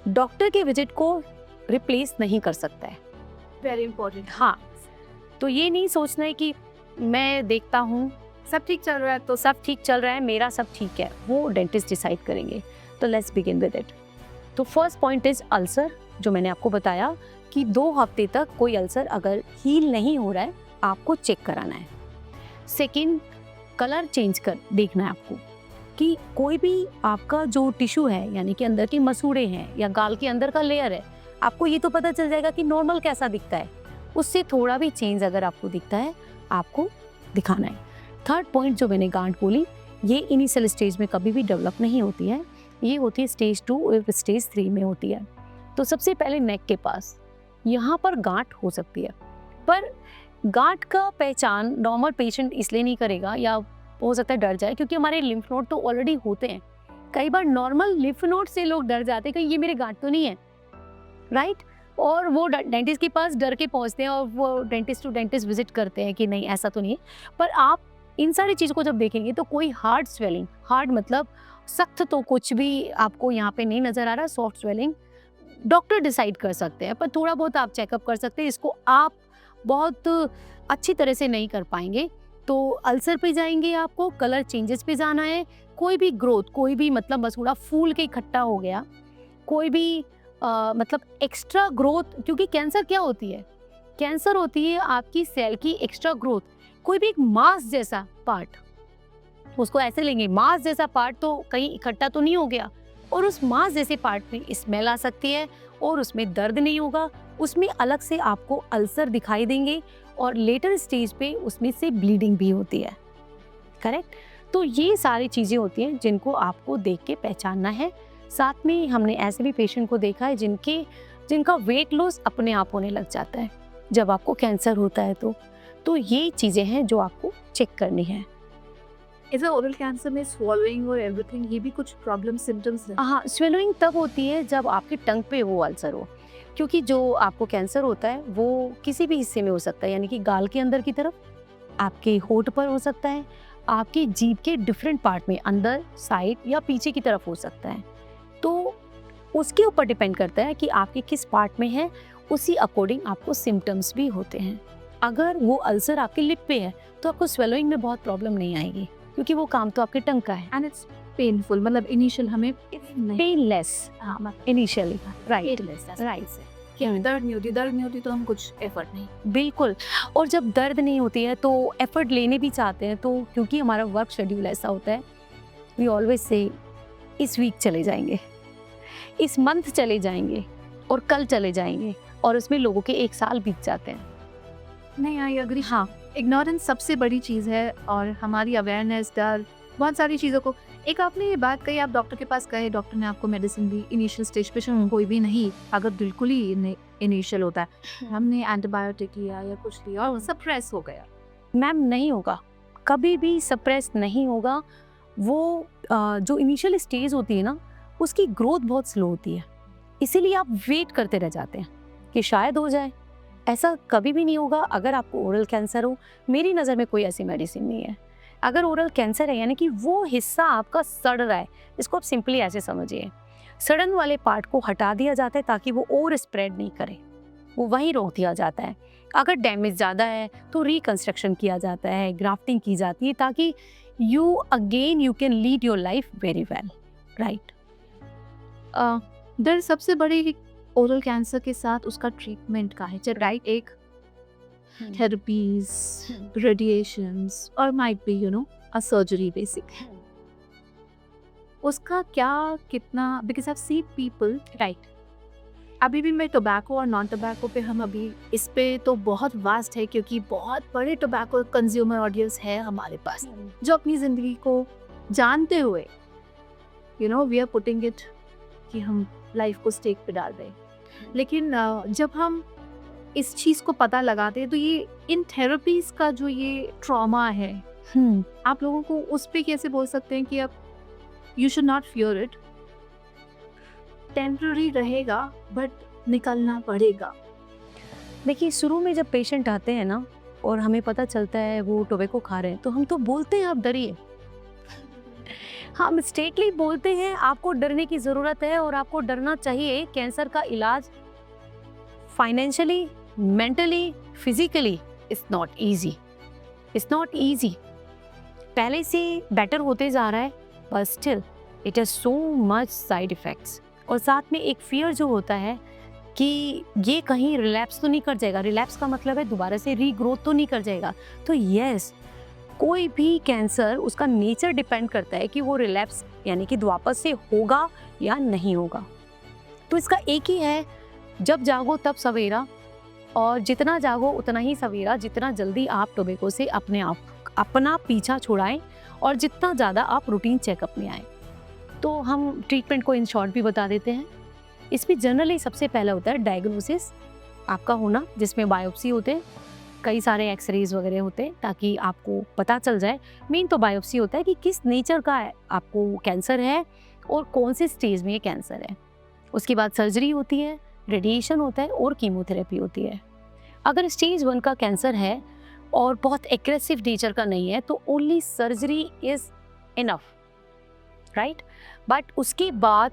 डॉक्टर के विजिट को रिप्लेस नहीं कर सकता है। Very important. हाँ, तो ये नहीं सोचना है कि मैं देखता हूँ सब ठीक चल रहा है तो सब ठीक चल रहा है, मेरा सब ठीक है, वो डेंटिस्ट डिसाइड करेंगे। तो लेट्स बिगिन विद इट। तो फर्स्ट पॉइंट इज अल्सर, जो मैंने आपको बताया कि 2 हफ्ते तक कोई अल्सर अगर हील नहीं हो रहा है आपको चेक कराना है। सेकंड, कलर चेंज कर देखना है आपको कि कोई भी आपका जो टिश्यू है, यानी कि अंदर के मसूड़े हैं या गाल के अंदर का लेयर है, आपको ये तो पता चल जाएगा कि नॉर्मल कैसा दिखता है, उससे थोड़ा भी चेंज अगर आपको दिखता है आपको दिखाना है। थर्ड पॉइंट जो मैंने गांठ बोली, ये इनिशियल स्टेज में कभी भी डेवलप नहीं होती है, ये होती है स्टेज 2 और स्टेज 3 में होती है। तो सबसे पहले नेक के पास यहाँ पर गांठ हो सकती है, पर गांठ का पहचान नॉर्मल पेशेंट इसलिए नहीं करेगा, या हो सकता है डर जाए, क्योंकि हमारे लिम्फ नोड तो ऑलरेडी होते हैं। कई बार नॉर्मल लिम्फ नोड से लोग डर जाते हैं कि ये मेरे गांठ तो नहीं है, राइट? और वो डेंटिस्ट के पास डर के पहुंचते हैं और वो डेंटिस्ट टू डेंटिस्ट विजिट करते हैं कि नहीं ऐसा तो नहीं है। पर आप इन सारी चीज़ों को जब देखेंगे तो कोई हार्ड स्वेलिंग, हार्ड मतलब सख्त तो कुछ भी आपको यहाँ पे नहीं नज़र आ रहा, सॉफ्ट स्वेलिंग डॉक्टर डिसाइड कर सकते हैं, पर थोड़ा बहुत आप चेकअप कर सकते हैं। इसको आप बहुत अच्छी तरह से नहीं कर पाएंगे, तो अल्सर पे जाएंगे, आपको कलर चेंजेस पे जाना है। कोई भी ग्रोथ, कोई भी मतलब मसूड़ा फूल के इकट्ठा हो गया, कोई भी मतलब एक्स्ट्रा ग्रोथ, क्योंकि कैंसर क्या होती है? कैंसर होती है आपकी सेल की एक्स्ट्रा ग्रोथ। कोई भी एक मांस जैसा पार्ट, उसको ऐसे लेंगे, मांस जैसा पार्ट तो कहीं इकट्ठा तो नहीं हो गया, और उस मांस जैसे पार्ट में स्मेल आ सकती है और उसमें दर्द नहीं होगा, उसमें अलग से आपको अल्सर दिखाई देंगे और लेटर स्टेज पे उसमें से ब्लीडिंग भी होती है। करेक्ट? तो ये सारी चीज़ें होती हैं जिनको आपको देख के पहचानना है। साथ में हमने ऐसे भी पेशेंट को देखा है जिनका वेट लॉस अपने आप होने लग जाता है जब आपको कैंसर होता है। तो ये चीज़ें हैं जो आपको चेक करनी है। इज ओरल कैंसर में swallowing और एवरीथिंग, ये भी कुछ प्रॉब्लम सिम्टम्स है? हाँ, स्वेलोइंग तब होती है जब आपके टंग पे वो अल्सर हो, क्योंकि जो आपको कैंसर होता है वो किसी भी हिस्से में हो सकता है, यानी कि गाल के अंदर की तरफ, आपके होंठ पर हो सकता है, आपकी जीभ के डिफरेंट पार्ट में अंदर, साइड या पीछे की तरफ हो सकता है। तो उसके ऊपर डिपेंड करता है कि आपके किस पार्ट में है, उसी अकॉर्डिंग आपको सिम्टम्स भी होते हैं। अगर वो अल्सर आपके लिप पे है तो आपको स्वेलोइंग में बहुत प्रॉब्लम नहीं आएगी, क्योंकि वो काम तो आपके टंग का है। एंड इट्स पेनफुल, मतलब इनिशियल हमें पेनलेस इनिशियली, राइट राइट, दर्द नहीं होती तो हम कुछ एफर्ट नहीं। बिल्कुल। और जब दर्द नहीं होती है तो एफर्ट लेने भी चाहते हैं, तो क्योंकि हमारा वर्क शेड्यूल ऐसा होता है, वी ऑलवेज से इस वीक चले जाएंगे, इस मंथ चले जाएंगे और कल चले जाएंगे, और उसमें लोगों के 1 साल बीत जाते हैं। नहीं, आई एग्री। हाँ, इग्नोरेंस सबसे बड़ी चीज़ है, और हमारी अवेयरनेस, डर, बहुत सारी चीज़ों को। एक आपने ये बात कही, आप डॉक्टर के पास गए, डॉक्टर ने आपको मेडिसिन दी, इनिशियल स्टेज पे कोई भी नहीं, अगर बिल्कुल ही इनिशियल होता है, हमने एंटीबायोटिक लिया या कुछ लिया और सप्रेस हो गया। मैम नहीं होगा, कभी भी सप्रेस नहीं होगा। वो जो इनिशियल स्टेज होती है ना, उसकी ग्रोथ बहुत स्लो होती है, इसीलिए आप वेट करते रह जाते हैं कि शायद हो जाए। ऐसा कभी भी नहीं होगा। अगर आपको ओरल कैंसर हो, मेरी नज़र में कोई ऐसी मेडिसिन नहीं है। अगर ओरल कैंसर है यानी कि वो हिस्सा आपका सड़ रहा है, इसको आप सिंपली ऐसे समझिए, सड़न वाले पार्ट को हटा दिया जाता है ताकि वो और स्प्रेड नहीं करे, वो वहीं रोक दिया जाता है। अगर डैमेज ज़्यादा है तो रिकंस्ट्रक्शन किया जाता है, ग्राफ्टिंग की जाती है, ताकि you can lead your life very well, right. दर सबसे बड़ी ओरल कैंसर के साथ उसका ट्रीटमेंट का है, राइट? एक थेरेपीज, रेडिएशंस, और might be a surgery basic. उसका क्या कितना, because I see people, right, अभी भी मैं टोबैको और नॉन टोबैको पे, हम अभी इस पे तो बहुत वास्ट है, क्योंकि बहुत बड़े टोबैको कंज्यूमर ऑडियंस है हमारे पास, जो अपनी ज़िंदगी को जानते हुए वी आर पुटिंग इट कि हम लाइफ को स्टेक पे डाल रहे हैं। लेकिन जब हम इस चीज़ को पता लगाते हैं, तो ये इन थेरेपीज का जो ये ट्रॉमा है, आप लोगों को उस पे कैसे बोल सकते हैं कि अब you should not fear it, temporary रहेगा बट निकलना पड़ेगा। देखिए, शुरू में जब पेशेंट आते हैं ना और हमें पता चलता है वो टोबैको खा रहे हैं, तो हम तो बोलते हैं आप डरिए, हम स्ट्रेटली बोलते हैं आपको डरने की ज़रूरत है और आपको डरना चाहिए। कैंसर का इलाज financially, mentally, physically it's not easy, it's not easy. पहले से बेटर होते जा रहा है, but still it has so much side effects. और साथ में एक फियर जो होता है कि ये कहीं रिलैप्स तो नहीं कर जाएगा। रिलैप्स का मतलब है दोबारा से रीग्रोथ तो नहीं कर जाएगा। तो यस, कोई भी कैंसर, उसका नेचर डिपेंड करता है कि वो रिलैप्स यानी कि वापस से होगा या नहीं होगा। तो इसका एक ही है, जब जागो तब सवेरा, और जितना जागो उतना ही सवेरा। जितना जल्दी आप टोबैको से अपना पीछा छुड़ाएं और जितना ज़्यादा आप रूटीन चेकअप में आएँ। तो हम ट्रीटमेंट को इन शॉर्ट भी बता देते हैं। इसमें जनरली सबसे पहला होता है डायग्नोसिस आपका होना, जिसमें बायोप्सी होते हैं, कई सारे एक्सरेज वगैरह होते हैं, ताकि आपको पता चल जाए। मेन तो बायोप्सी होता है कि किस नेचर का आपको कैंसर है और कौन से स्टेज में ये कैंसर है। उसके बाद सर्जरी होती है, रेडिएशन होता है और कीमोथेरेपी होती है। अगर स्टेज 1 का कैंसर है और बहुत एग्रेसिव नेचर का नहीं है, तो only surgery is enough, right. But उसके बाद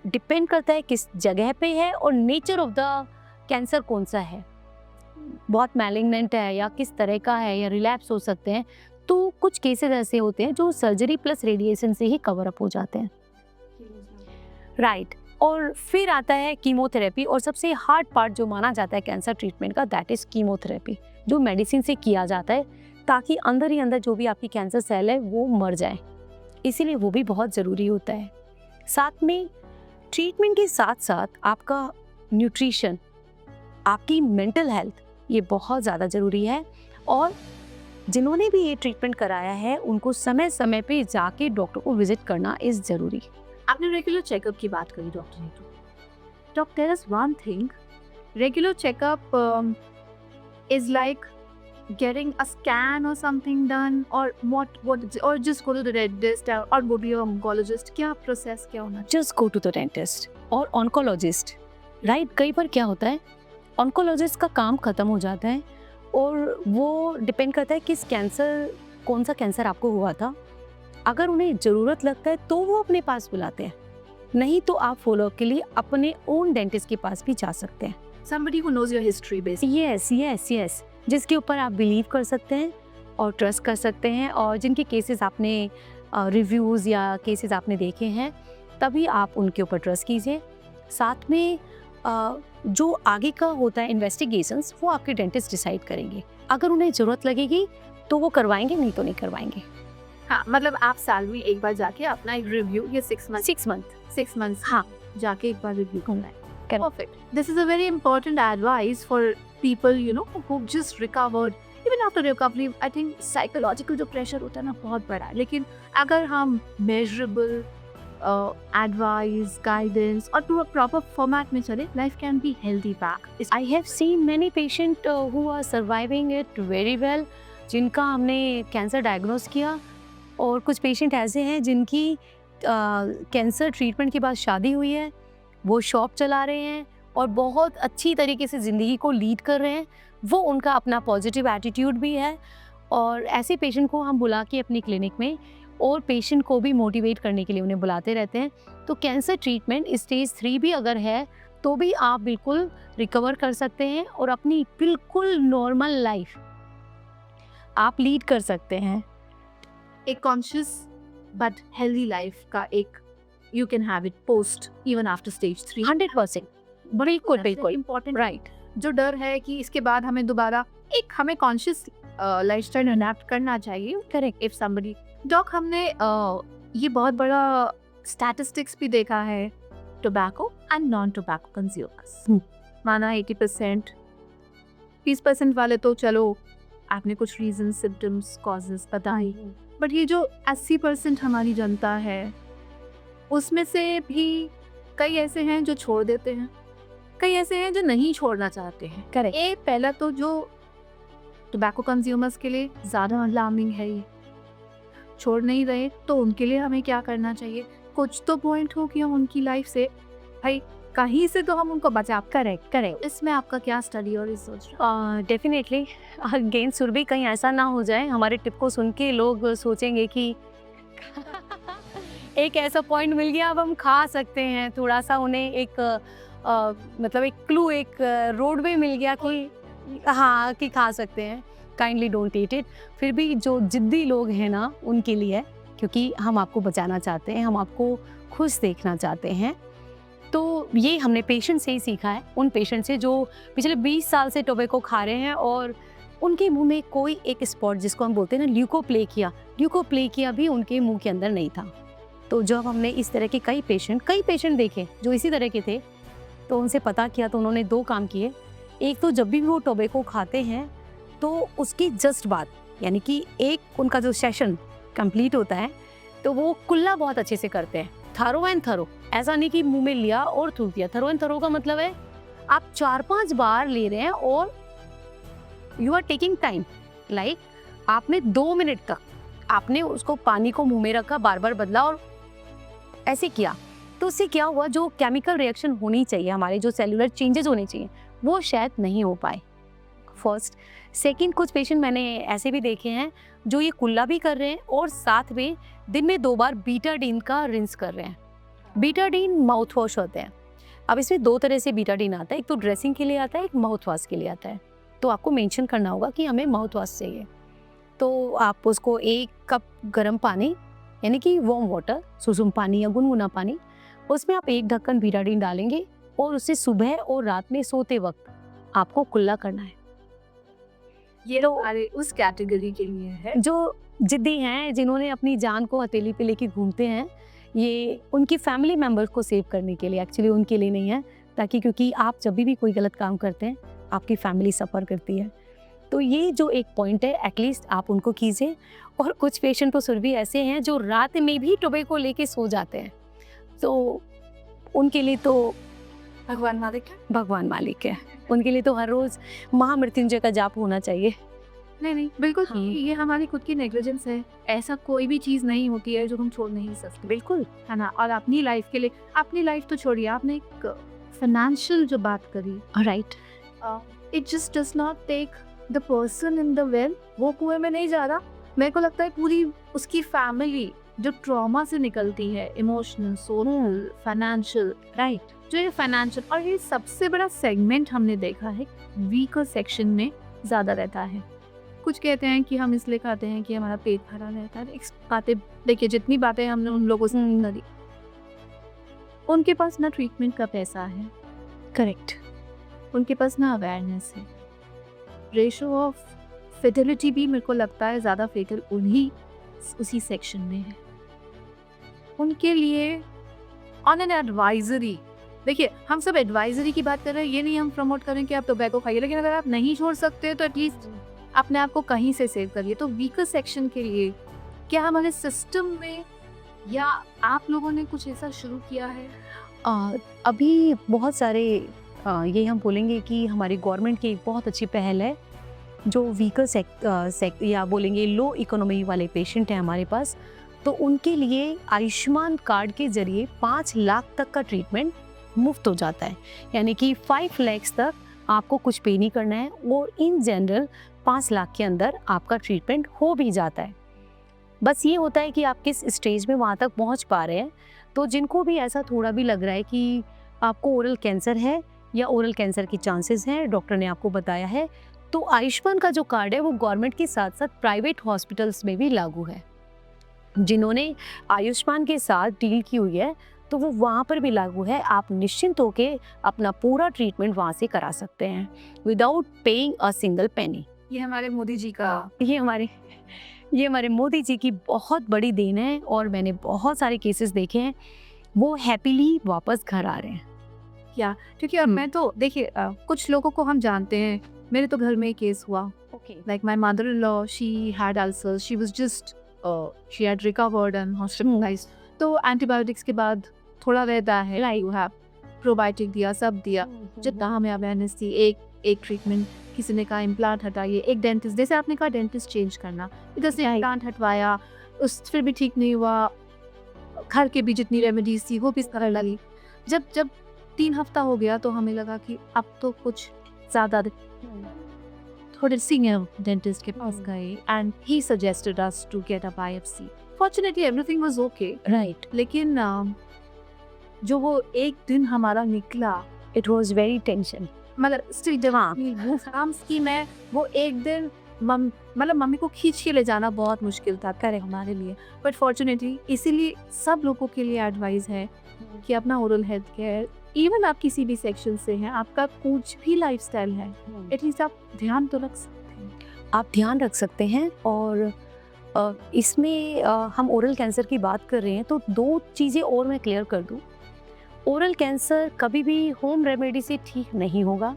डिपेंड करता है किस जगह पे है और नेचर ऑफ द कैंसर कौन सा है, बहुत मैलिग्नेंट है या किस तरह का है, या रिलैप्स हो सकते हैं। तो कुछ केसेस ऐसे होते हैं जो सर्जरी प्लस रेडिएशन से ही कवर अप हो जाते हैं, राइट। और फिर आता है कीमोथेरेपी, और सबसे हार्ड पार्ट जो माना जाता है कैंसर ट्रीटमेंट का, दैट इज़ कीमोथेरेपी, जो मेडिसिन से किया जाता है ताकि अंदर ही अंदर जो भी आपकी कैंसर सेल है वो मर जाए। इसीलिए वो भी बहुत ज़रूरी होता है। साथ में ट्रीटमेंट के साथ साथ आपका न्यूट्रिशन, आपकी मेंटल हेल्थ, ये बहुत ज़्यादा ज़रूरी है। और जिन्होंने भी ये ट्रीटमेंट कराया है उनको समय समय पे जाके डॉक्टर को विजिट करना इज़ ज़रूरी। आपने रेगुलर चेकअप की बात करी डॉक्टर ने, तो doctor there is one thing, regular checkup is like getting a scan or something done, or what or just go to the dentist or go to your oncologist? क्या process क्या होना चाहिए? Just go to the dentist और oncologist, right. कई बार क्या होता है, ऑन्कोलॉजिस्ट का काम ख़त्म हो जाता है और वो डिपेंड करता है किस कैंसर, कौन सा कैंसर आपको हुआ था। अगर उन्हें ज़रूरत लगता है तो वो अपने पास बुलाते हैं, नहीं तो आप फॉलोअप के लिए अपने ओन डेंटिस्ट के पास भी जा सकते हैं। Somebody who knows your history basically. Yes yes yes, जिसके ऊपर आप बिलीव कर सकते हैं और ट्रस्ट कर सकते हैं, और जिनके केसेस आपने रिव्यूज़ या केसेस आपने देखे हैं, तभी आप उनके ऊपर ट्रस्ट कीजिए। साथ में जो आगे का होता है इन्वेस्टिगेशंस, वो आपके डेंटिस्ट डिसाइड करेंगे। अगर उन्हें ज़रूरत लगेगी तो वो करवाएंगे, नहीं तो नहीं करवाएंगे। हाँ, मतलब आप साल में एक बार जाके अपना एक रिव्यू, ये 6 months हाँ, जाके एक बार रिव्यू करना है। Correct. Perfect. This is a very important advice for people, you know, who've just recovered. Even after recovery, I think psychological जो pressure होता है ना, बहुत बड़ा है। लेकिन अगर हम measurable advice, guidance और पूरा proper format में चले, life can be healthy back. I have seen many patient who are surviving it very well, जिनका हमने कैंसर डायग्नोस किया, और कुछ पेशेंट ऐसे हैं जिनकी कैंसर ट्रीटमेंट के बाद शादी हुई है, वो शॉप चला रहे हैं और बहुत अच्छी तरीके से ज़िंदगी को लीड कर रहे हैं। वो उनका अपना पॉजिटिव एटीट्यूड भी है, और ऐसे पेशेंट को हम बुला के अपनी क्लिनिक में और पेशेंट को भी मोटिवेट करने के लिए उन्हें बुलाते रहते हैं। तो कैंसर ट्रीटमेंट स्टेज 3 भी अगर है तो भी आप बिल्कुल रिकवर कर सकते हैं और अपनी बिल्कुल नॉर्मल लाइफ आप लीड कर सकते हैं। एक conscious but healthy life का एक you can have it post even after stage 3. 100%, बिल्कुल बिल्कुल, important. राइट। जो डर है कि इसके बाद हमें दोबारा एक हमें कॉन्शियस लाइफस्टाइल अडैप्ट करना चाहिए। करेक्ट। इफ समबडी डॉक, हमने ये बहुत बड़ा स्टैटिस्टिक्स भी देखा है, tobacco and non tobacco consumers, माना 80%, 20% वाले तो चलो आपने कुछ रीजन, सिम्टम्स, कॉजेस बताई, बट ये जो 80% हमारी जनता है, उसमें से भी कई ऐसे हैं जो छोड़ देते हैं, कई ऐसे हैं जो नहीं छोड़ना चाहते हैं। करेक्ट। ये पहला तो जो टोबैको कंज्यूमर्स के लिए ज़्यादा अलार्मिंग है, ये छोड़ नहीं रहे, तो उनके लिए हमें क्या करना चाहिए? कुछ तो पॉइंट हो कि हम उनकी लाइफ से भाई कहीं से तो हम उनको बचा। Correct correct. इसमें आपका क्या स्टडी और रिसर्च? डेफिनेटली अगेन सुरभि, कहीं ऐसा ना हो जाए हमारे टिप को सुन के लोग सोचेंगे कि एक ऐसा पॉइंट मिल गया, अब हम खा सकते हैं। थोड़ा सा उन्हें एक मतलब एक क्लू, एक रोडवे मिल गया कि हाँ कि खा सकते हैं। Kindly don't eat it. फिर भी जो जिद्दी लोग हैं ना, उनके लिए, क्योंकि हम आपको बचाना चाहते हैं, हम आपको खुश देखना चाहते हैं। तो ये हमने पेशेंट से ही सीखा है, उन पेशेंट से जो पिछले 20 साल से टोबैको खा रहे हैं और उनके मुंह में कोई एक स्पॉट, जिसको हम बोलते हैं ना ल्यूकोप्लेकिया भी उनके मुंह के अंदर नहीं था। तो जब हमने इस तरह के कई पेशेंट देखे जो इसी तरह के थे, तो उनसे पता किया, तो उन्होंने 2 काम किए। एक तो जब भी वो टोबैको खाते हैं तो उसकी जस्ट बाद, यानी कि एक उनका जो सेशन कंप्लीट होता है तो वो कुल्ला बहुत अच्छे से करते हैं, थरो एंड थरो। ऐसा नहीं कि मुंह में लिया और थूक दिया। थरो एंड थरो का मतलब है आप 4-5 बार ले रहे हैं और you are taking time, like आपने 2 मिनट तक आपने उसको पानी को मुंह में रखा, बार बार बदला और ऐसे किया। तो उससे क्या हुआ, जो केमिकल रिएक्शन होनी चाहिए, हमारे जो सेलुलर चेंजेस होने चाहिए, वो शायद नहीं हो पाए। फर्स्ट। सेकंड, कुछ पेशेंट मैंने ऐसे भी देखे हैं जो ये कुल्ला भी कर रहे हैं और साथ में दिन में 2 बार बीटाडीन का रिंस कर रहे हैं। बीटाडीन माउथ वॉश होते हैं। अब इसमें 2 तरह से बीटाडीन आता है, एक तो ड्रेसिंग के लिए आता है, एक माउथ वॉश के लिए आता है। तो आपको मेंशन करना होगा कि हमें माउथ वॉश चाहिए। तो आप उसको 1 कप गर्म पानी, यानी कि वार्म वाटर, सुसुम पानी या गुनगुना पानी, उसमें आप 1 ढक्कन बीटाडीन डालेंगे और उसे सुबह और रात में सोते वक्त आपको कुल्ला करना है। ये लोग उस कैटेगरी के लिए है जो जिद्दी हैं, जिन्होंने अपनी जान को हथेली पे लेके घूमते हैं, ये उनकी फैमिली मेम्बर्स को सेव करने के लिए, एक्चुअली उनके लिए नहीं है, ताकि क्योंकि आप जब भी कोई गलत काम करते हैं आपकी फैमिली सफ़र करती है। तो ये जो एक पॉइंट है एटलीस्ट आप उनको कीजिए। और कुछ पेशेंट तो सुर भी ऐसे हैं जो रात में भी टोबैको लेके सो जाते हैं, तो उनके लिए तो भगवान मालिक है। भगवान मालिक है, उनके लिए तो हर रोज़ महामृत्युंजय का जाप होना चाहिए। नहीं बिल्कुल हाँ। ये हमारी खुद की नेग्लिजेंस है। ऐसा कोई भी चीज़ नहीं होती है जो हम छोड़ नहीं सकते, बिल्कुल। है ना। और अपनी लाइफ के लिए, अपनी लाइफ तो छोड़िए, आपने एक फाइनेंशियल जो बात करी, right. It just does not take the person in the well, वो कुएं में नहीं जा रहा। मेरे को लगता है पूरी उसकी फैमिली जो ट्रॉमा से निकलती है, इमोशनल, सोशल, फाइनेंशियल, राइट। जो ये फाइनेंशियल, और ये सबसे बड़ा सेगमेंट हमने देखा है वीकर सेक्शन में ज़्यादा रहता है। कुछ कहते हैं कि हम इसलिए खाते हैं कि हमारा पेट भरा रहता है। खाते, देखिए जितनी बातें हमने उन लोगों से करी, उनके पास ना ट्रीटमेंट का पैसा है, करेक्ट। उनके पास ना अवेयरनेस है। रेशो ऑफ फेटिलिटी भी मेरे को लगता है ज़्यादा फेटल उसी सेक्शन में है। उनके लिए ऑन एन एडवाइजरी, देखिए हम सब एडवाइजरी की बात कर रहे हैं, ये नहीं हम प्रमोट करें कि आप टोबैको खाइए, लेकिन अगर आप नहीं छोड़ सकते तो एटलीस्ट अपने आप को कहीं से सेव करिए। तो वीकर सेक्शन के लिए क्या हमारे सिस्टम में या आप लोगों ने कुछ ऐसा शुरू किया है? अभी बहुत सारे ये हम बोलेंगे कि हमारी गवर्नमेंट की एक बहुत अच्छी पहल है, जो वीकर या बोलेंगे लो इकोनॉमी वाले पेशेंट हैं हमारे पास, तो उनके लिए आयुष्मान कार्ड के जरिए 5 लाख तक का ट्रीटमेंट मुफ्त हो जाता है। यानी कि 5 लाख तक आपको कुछ पे नहीं करना है और इन जनरल 5 लाख के अंदर आपका ट्रीटमेंट हो भी जाता है। बस ये होता है कि आप किस स्टेज में वहाँ तक पहुँच पा रहे हैं। तो जिनको भी ऐसा थोड़ा भी लग रहा है कि आपको ओरल कैंसर है या ओरल कैंसर के चांसेस हैं, डॉक्टर ने आपको बताया है, तो आयुष्मान का जो कार्ड है वो गवर्नमेंट के साथ साथ प्राइवेट हॉस्पिटल्स में भी लागू है। जिन्होंने आयुष्मान के साथ डील की हुई है तो वो वहाँ पर भी लागू है। आप निश्चिंत होके अपना पूरा ट्रीटमेंट वहाँ से करा सकते हैं without paying a single penny. ये हमारे मोदी जी का, ये हमारे मोदी जी की बहुत बड़ी देन है और मैंने बहुत सारे केसेस देखे हैं, वो हैप्पीली वापस घर आ रहे हैं। क्या, क्योंकि और मैं तो देखिए कुछ लोगों को हम जानते हैं। मेरे तो घर में केस हुआ, like my mother in law, she had ulcers, she was just she had recovered and hospitalised. तो एंटीबायोटिक्स के बाद थोड़ा रहता है, यू हैव प्रोबायोटिक दिया, सब दिया, जितना हमें अवेयरनेस थी। एक ट्रीटमेंट, किसी ने कहा इम्प्लांट हटाइए, एक डेंटिस्ट, जैसे आपने कहा डेंटिस्ट चेंज करना, इधर से इम्प्लांट हटवाया, उस फिर भी ठीक नहीं हुआ। घर के भी जितनी रेमेडीज थी वो भी करने लगी। जब 3 हफ्ता हो गया तो हमें लगा कि अब तो कुछ ज़्यादा, थोड़े सीनियर डेंटिस्ट के पास गए and he suggested us to get a biopsy. Fortunately everything was okay, right. लेकिन जो वो एक दिन हमारा निकला, इट वाज वेरी टेंशन। मतलब स्टिल जब काम की मैं वो एक दिन मतलब मम्मी को खींच के ले जाना बहुत मुश्किल था करे हमारे लिए। बट फॉर्चुनेटली इसीलिए सब लोगों के लिए एडवाइस है कि अपना ओरल हेल्थ केयर, इवन आप किसी भी सेक्शन से हैं, आपका कुछ भी लाइफस्टाइल है, एटलीस्ट आप ध्यान तो रख सकते हैं। आप ध्यान रख सकते हैं। और इसमें हम ओरल कैंसर की बात कर रहे हैं तो 2 चीज़ें और मैं क्लियर कर दूं। ओरल कैंसर कभी भी होम रेमेडी से ठीक नहीं होगा।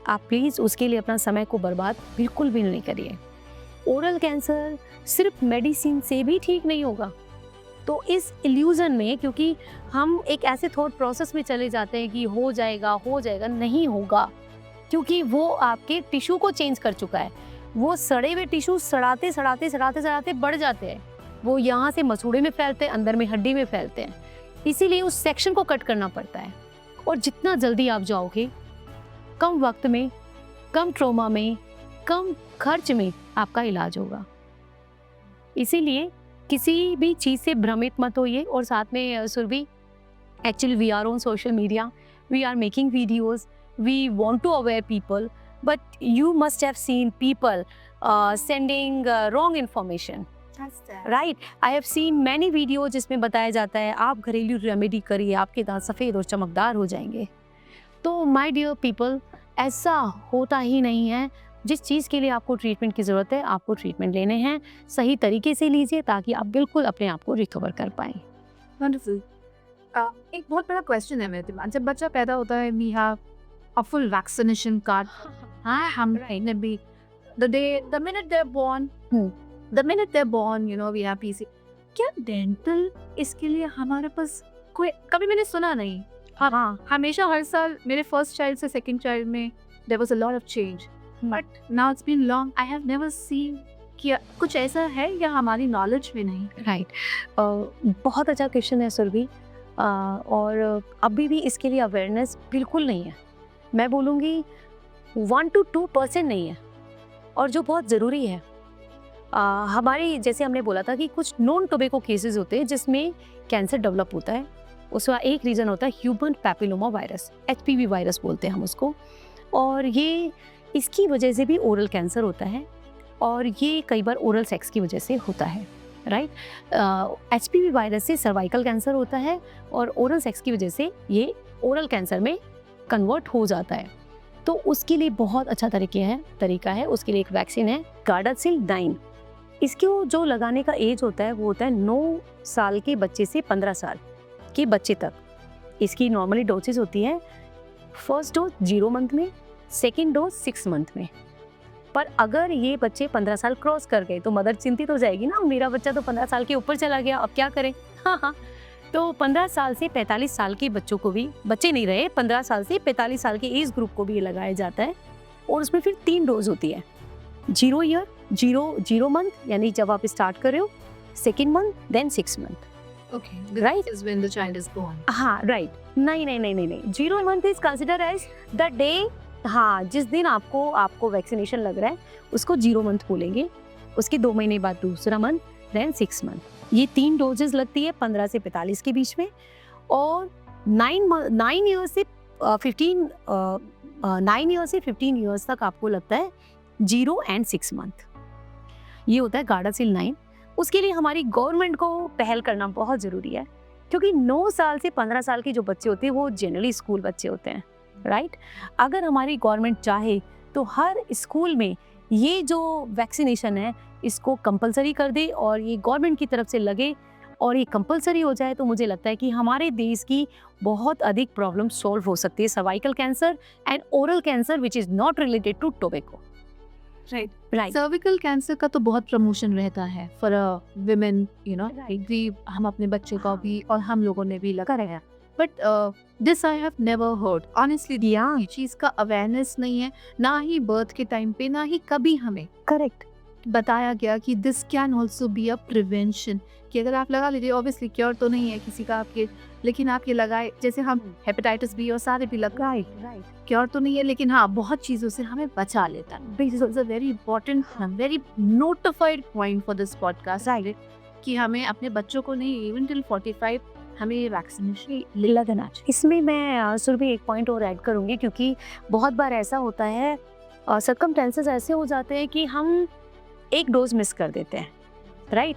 आप प्लीज़ उसके लिए अपना समय को बर्बाद बिल्कुल भी नहीं करिए। ओरल कैंसर सिर्फ मेडिसिन से भी ठीक नहीं होगा। तो इस इल्यूजन में, क्योंकि हम एक ऐसे थॉट प्रोसेस में चले जाते हैं कि हो जाएगा, नहीं होगा, क्योंकि वो आपके टिश्यू को चेंज कर चुका है। वो सड़े हुए टिश्यू सड़ाते बढ़ जाते हैं। वो यहाँ से मसूड़े में फैलते हैं, अंदर में हड्डी में फैलते हैं। इसीलिए उस सेक्शन को कट करना पड़ता है। और जितना जल्दी आप जाओगे, कम वक्त में, कम ट्रॉमा में, कम खर्च में आपका इलाज होगा। इसीलिए किसी भी चीज़ से भ्रमित मत होइए। और साथ में Surabhi, actually we are on social media, we are making videos, we want to aware people, but you must have seen people sending wrong information. Right? I have seen many videos जिसमें बताया जाता है आप घरेलू रेमेडी करिए, आपके दांत सफ़ेद और चमकदार हो जाएंगे। तो माय डियर पीपल, ऐसा होता ही नहीं है। जिस चीज़ के लिए आपको ट्रीटमेंट की ज़रूरत है, आपको ट्रीटमेंट लेने हैं, सही तरीके से लीजिए ताकि आप बिल्कुल अपने आप को रिकवर कर पाएँ। वंडरफुल। एक बहुत बड़ा क्वेश्चन है मेरे दिमाग, जब बच्चा पैदा होता है we have a full vaccination card. हाँ, हम ने भी the minute they are born, you know we have PC. क्या डेंटल इसके लिए हमारे पास कोई, कभी मैंने सुना नहीं। हाँ, हमेशा हर साल मेरे फर्स्ट चाइल्ड से सेकंड चाइल्ड में there was a lot of change, but now it's been long I have never seen कि कुछ ऐसा है या हमारी नॉलेज में नहीं। राइट। बहुत अच्छा क्वेश्चन है सुरभि। और अभी भी इसके लिए अवेयरनेस बिल्कुल नहीं है। मैं बोलूँगी 1 to 2% नहीं है, और जो बहुत ज़रूरी है। हमारे जैसे हमने बोला था कि कुछ नॉन टोबैको केसेस होते हैं जिसमें कैंसर डेवलप होता है। उसका एक रीज़न होता है human papilloma virus, HPV virus बोलते हैं हम उसको, और ये इसकी वजह से भी ओरल कैंसर होता है, और ये कई बार ओरल सेक्स की वजह से होता है। राइट। HPV वायरस से सर्वाइकल कैंसर होता है, और ओरल सेक्स की वजह से ये ओरल कैंसर में कन्वर्ट हो जाता है। तो उसके लिए बहुत अच्छा तरीका है। उसके लिए एक वैक्सीन है गार्डासिल 9। इसको जो लगाने का एज होता है वो होता है 9 साल के बच्चे से 15 साल के बच्चे तक। इसकी नॉर्मली डोसेज होती है, फर्स्ट डोज 0 मंथ में, सेकेंड डोज 6 मंथ में। पर अगर ये बच्चे 15 साल क्रॉस कर गए तो मदर चिंतित हो जाएगी ना, मेरा बच्चा तो 15 साल के ऊपर चला गया, अब क्या करें। हाँ, तो 15 साल से 45 साल के बच्चों को भी, बच्चे नहीं रहे, 15 साल से 45 साल के एज ग्रुप को भी ये लगाया जाता है। और उसमें फिर 3 डोज होती है, 0 ईयर, 0 मंथ यानी जब आप स्टार्ट कर रहे हो, second month, then 6 month. Okay, right is when the child is born. हाँ, राइट। नहीं, 0 month is consider as the day, हाँ, जिस दिन आपको वैक्सीनेशन लग रहा है उसको 0 मंथ बोलेंगे। उसके 2 महीने बाद दूसरा मंथ, देन 6 मंथ। ये 3 डोजेस लगती है 15 से 45 के बीच में। और 9 ईयर से 15 ईयर्स तक आपको लगता है 0 and 6 मंथ। ये होता है गार्डासिल 9। उसके लिए हमारी गवर्नमेंट को पहल करना बहुत ज़रूरी है, क्योंकि 9 साल से 15 साल के जो बच्चे होते हैं वो जनरली स्कूल बच्चे होते हैं। राइट। अगर हमारी गवर्नमेंट चाहे तो हर स्कूल में ये जो वैक्सीनेशन है इसको कंपलसरी कर दे, और ये गवर्नमेंट की तरफ से लगे और ये कंपलसरी हो जाए, तो मुझे लगता है कि हमारे देश की बहुत अधिक प्रॉब्लम सॉल्व हो सकती है। Cervical cancer and oral cancer which is not related to tobacco. Right. Cervical cancer का तो बहुत प्रमोशन रहता है फॉर विमेन, यू नो, हम अपने बच्चे को भी और हम लोगों ने भी लगा रहे हैं, but this I have never heard honestly. ये चीज का अवेयरनेस नहीं है, ना ही बर्थ के टाइम पे, ना ही कभी हमें करेक्ट बताया गया कि this can also be a prevention, कि अगर आप लगा लीजिए, ऑब्वियसली क्योर तो नहीं है किसी का आपके, लेकिन आप ये लगाए, जैसे हम हेपेटाइटिस बी और सारे भी लगाए, क्योर तो नहीं है, लेकिन हाँ बहुत चीज़ों से हमें बचा लेता है। This is a very important, very notified point for this podcast, कि हमें अपने बच्चों को नहीं, इवन टिल 45 हमें ये वैक्सीनेशन लगना चाहिए। इसमें मैं सुरभि एक पॉइंट और ऐड करूँगी, क्योंकि बहुत बार ऐसा होता है, सर्कमस्टेंसेस ऐसे हो जाते हैं कि हम एक डोज मिस कर देते हैं। राइट।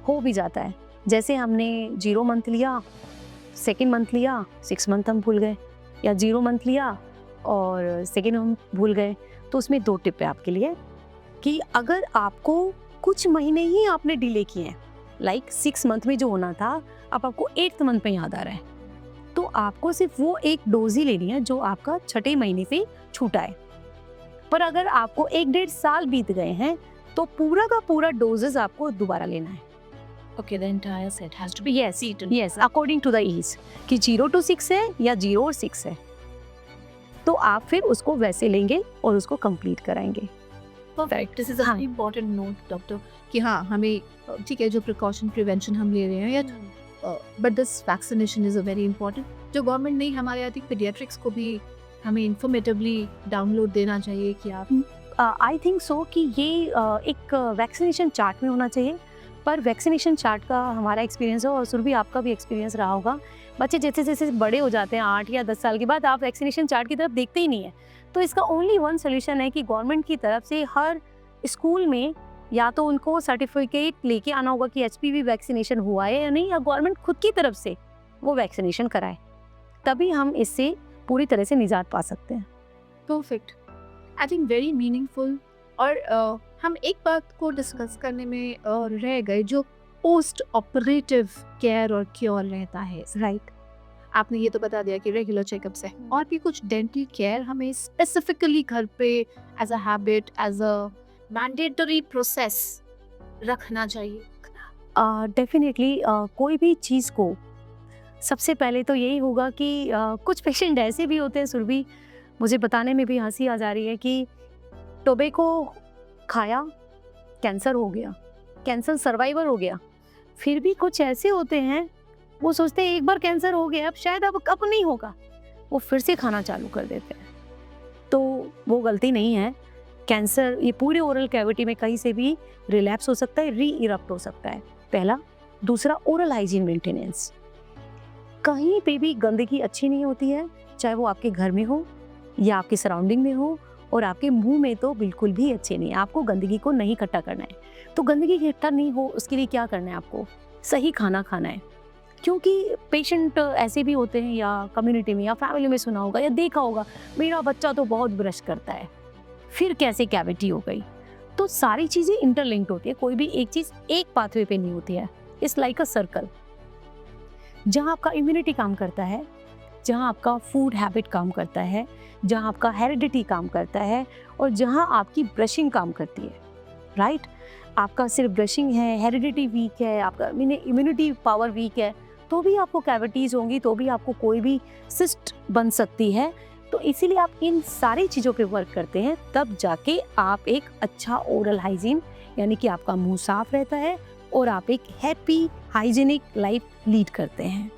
हो भी जाता है, जैसे हमने 0 मंथ लिया, सेकेंड मंथ लिया, 6 मंथ हम भूल गए, या 0 मंथ लिया और सेकेंड हम भूल गए। तो उसमें 2 टिप है आपके लिए, कि अगर आपको कुछ महीने ही आपने डिले किए हैं, लाइक 6 मंथ में जो होना था अब आपको 8th मंथ में याद आ रहा है, तो आपको सिर्फ वो एक डोज ही लेनी है जो आपका 6ठे महीने से छूटा है। पर अगर आपको 1-1.5 साल बीत गए हैं तो पूरा का पूरा डोजेस आपको दोबारा लेना है। Okay, the entire set has to be eaten. Yes, according to the age, कि 0 to 6 है या 0 और 6 है, तो आप फिर उसको वैसे लेंगे और उसको कंप्लीट कराएंगे। Perfect. This is a very important note, doctor, कि हाँ हमें ठीक है जो प्रिकॉशन प्रिवेंशन हम ले रहे हैं, या but this vaccination is a very important, जो गवर्नमेंट नहीं, हमारे आई थिंक पीडियाट्रिक्स को भी हमें इंफॉर्मेटिवली डाउनलोड देना चाहिए कि आप आई थिंक सो कि ये एक वैक्सीनेशन चार्ट में होना चाहिए। पर वैक्सीनेशन चार्ट का हमारा एक्सपीरियंस है, और सुरभि आपका भी एक्सपीरियंस रहा होगा, बच्चे जैसे जैसे बड़े हो जाते हैं 8 या 10 साल के बाद, आप वैक्सीनेशन चार्ट की तरफ देखते ही नहीं है। तो इसका ओनली वन सोल्यूशन है कि गवर्नमेंट की तरफ से हर स्कूल में या तो उनको सर्टिफिकेट लेके आना होगा कि HPV वैक्सीनेशन हुआ है या नहीं, या गवर्नमेंट खुद की तरफ से वो वैक्सीनेशन कराए, तभी हम इससे पूरी तरह से निजात पा सकते हैं। Perfect, I think very meaningful. और हम एक बात को डिस्कस करने में रह गए, जो पोस्ट ऑपरेटिव केयर और क्योर रहता है। राइट। आपने ये तो बता दिया कि रेगुलर चेकअप्स है, और भी कुछ डेंटल केयर हमें स्पेसिफिकली घर पे as a habit, as a mandatory process रखना चाहिए? डेफिनेटली कोई भी चीज़ को सबसे पहले तो यही होगा कि कुछ पेशेंट ऐसे भी होते हैं सुरभि, मुझे बताने में भी हंसी आ जा रही है कि टोबैको खाया, कैंसर हो गया, कैंसर सर्वाइवर हो गया। फिर भी कुछ ऐसे होते हैं, वो सोचते हैं एक बार कैंसर हो गया, अब शायद अब नहीं होगा, वो फिर से खाना चालू कर देते हैं। तो वो गलती नहीं है। कैंसर ये पूरे ओरल कैविटी में कहीं से भी रिलैप्स हो सकता है, री इरप्ट हो सकता है, पहला। दूसरा, ओरल हाइजीन मेंटेनेंस। कहीं पे भी गंदगी अच्छी नहीं होती है, चाहे वो आपके घर में हो या आपके सराउंडिंग में हो, और आपके मुंह में तो बिल्कुल भी अच्छे नहीं है। आपको गंदगी को नहीं इकट्ठा करना है। तो गंदगी इकट्ठा नहीं हो, उसके लिए क्या करना है आपको? सही खाना खाना है। क्योंकि पेशेंट ऐसे भी होते हैं, या कम्युनिटी में या फैमिली में सुना होगा या देखा होगा, मेरा बच्चा तो बहुत ब्रश करता है, फिर कैसे कैविटी हो गई? तो सारी चीज़ें इंटरलिंक्ड होती है, कोई भी एक चीज़ एक पाथवे पे नहीं होती है। It's like a circle. जहाँ आपका इम्यूनिटी काम करता है, जहाँ आपका फूड हैबिट काम करता है, जहाँ आपका हेरिडिटी काम करता है, और जहाँ आपकी ब्रशिंग काम करती है, राइट? आपका सिर्फ ब्रशिंग है, हेरिडिटी वीक है, आपका इम्यूनिटी पावर वीक है, तो भी आपको कैविटीज़ होंगी, तो भी आपको कोई भी सिस्ट बन सकती है। तो इसीलिए आप इन सारी चीज़ों पे वर्क करते हैं, तब जाके आप एक अच्छा ओरल हाइजीन, यानी कि आपका मुंह साफ रहता है और आप एक हैप्पी हाइजीनिक लाइफ लीड करते हैं।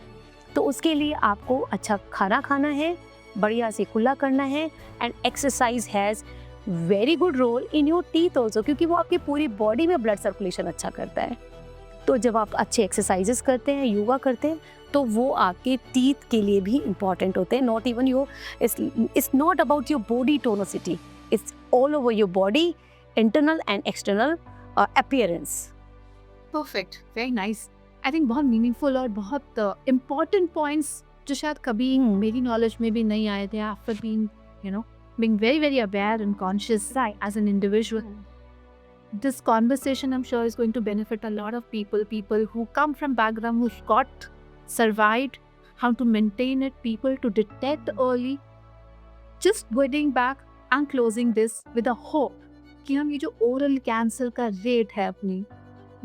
तो उसके लिए आपको अच्छा खाना खाना है, बढ़िया से कुल्ला करना है, and exercise has very good role in your teeth also, क्योंकि वो आपकी पूरी बॉडी में ब्लड सर्कुलेशन अच्छा करता है। तो जब आप अच्छे एक्सरसाइजेस करते हैं, योगा करते हैं, तो वो आपके टीथ के लिए भी इम्पॉर्टेंट होते हैं। Not even your, it's not about your body tonicity, it's all over your body, internal and external appearance. Perfect, very nice. I think बहुत मीनिंगफुल और बहुत इम्पॉर्टेंट पॉइंट्स जो शायद कभी मेरी नॉलेज में भी नहीं आए थे, after being being very very aware and conscious as an individual. This conversation, I'm sure, is going to benefit a lot of people who come from background who've got survived, how to maintain it, people to detect early. Just going back and closing this with a hope कि हम ये जो oral cancer का rate है अपनी,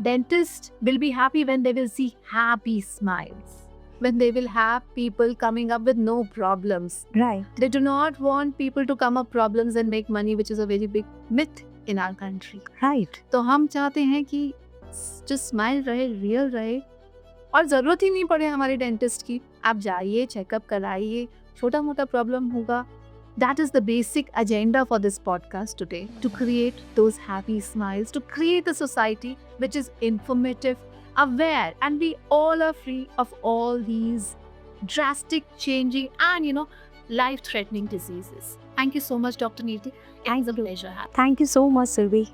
dentists will be happy when they will see happy smiles, when they will have people coming up with no problems. Right. They do not want people to come up problems and make money, which is a very big myth in our country. Right. तो हम चाहते हैं कि जो smile रहे, real रहे, और ज़रूरत ही नहीं पड़े हमारे डेंटिस्ट की। आप जाइए, चेकअप कराइए, छोटा मोटा प्रॉब्लम होगा। That is the basic agenda for this podcast today, to create those happy smiles, to create a society which is informative, aware, and we all are free of all these drastic changing and life-threatening diseases. Thank you so much, Dr. Neeti. It's a pleasure. Thank you so much, Survi.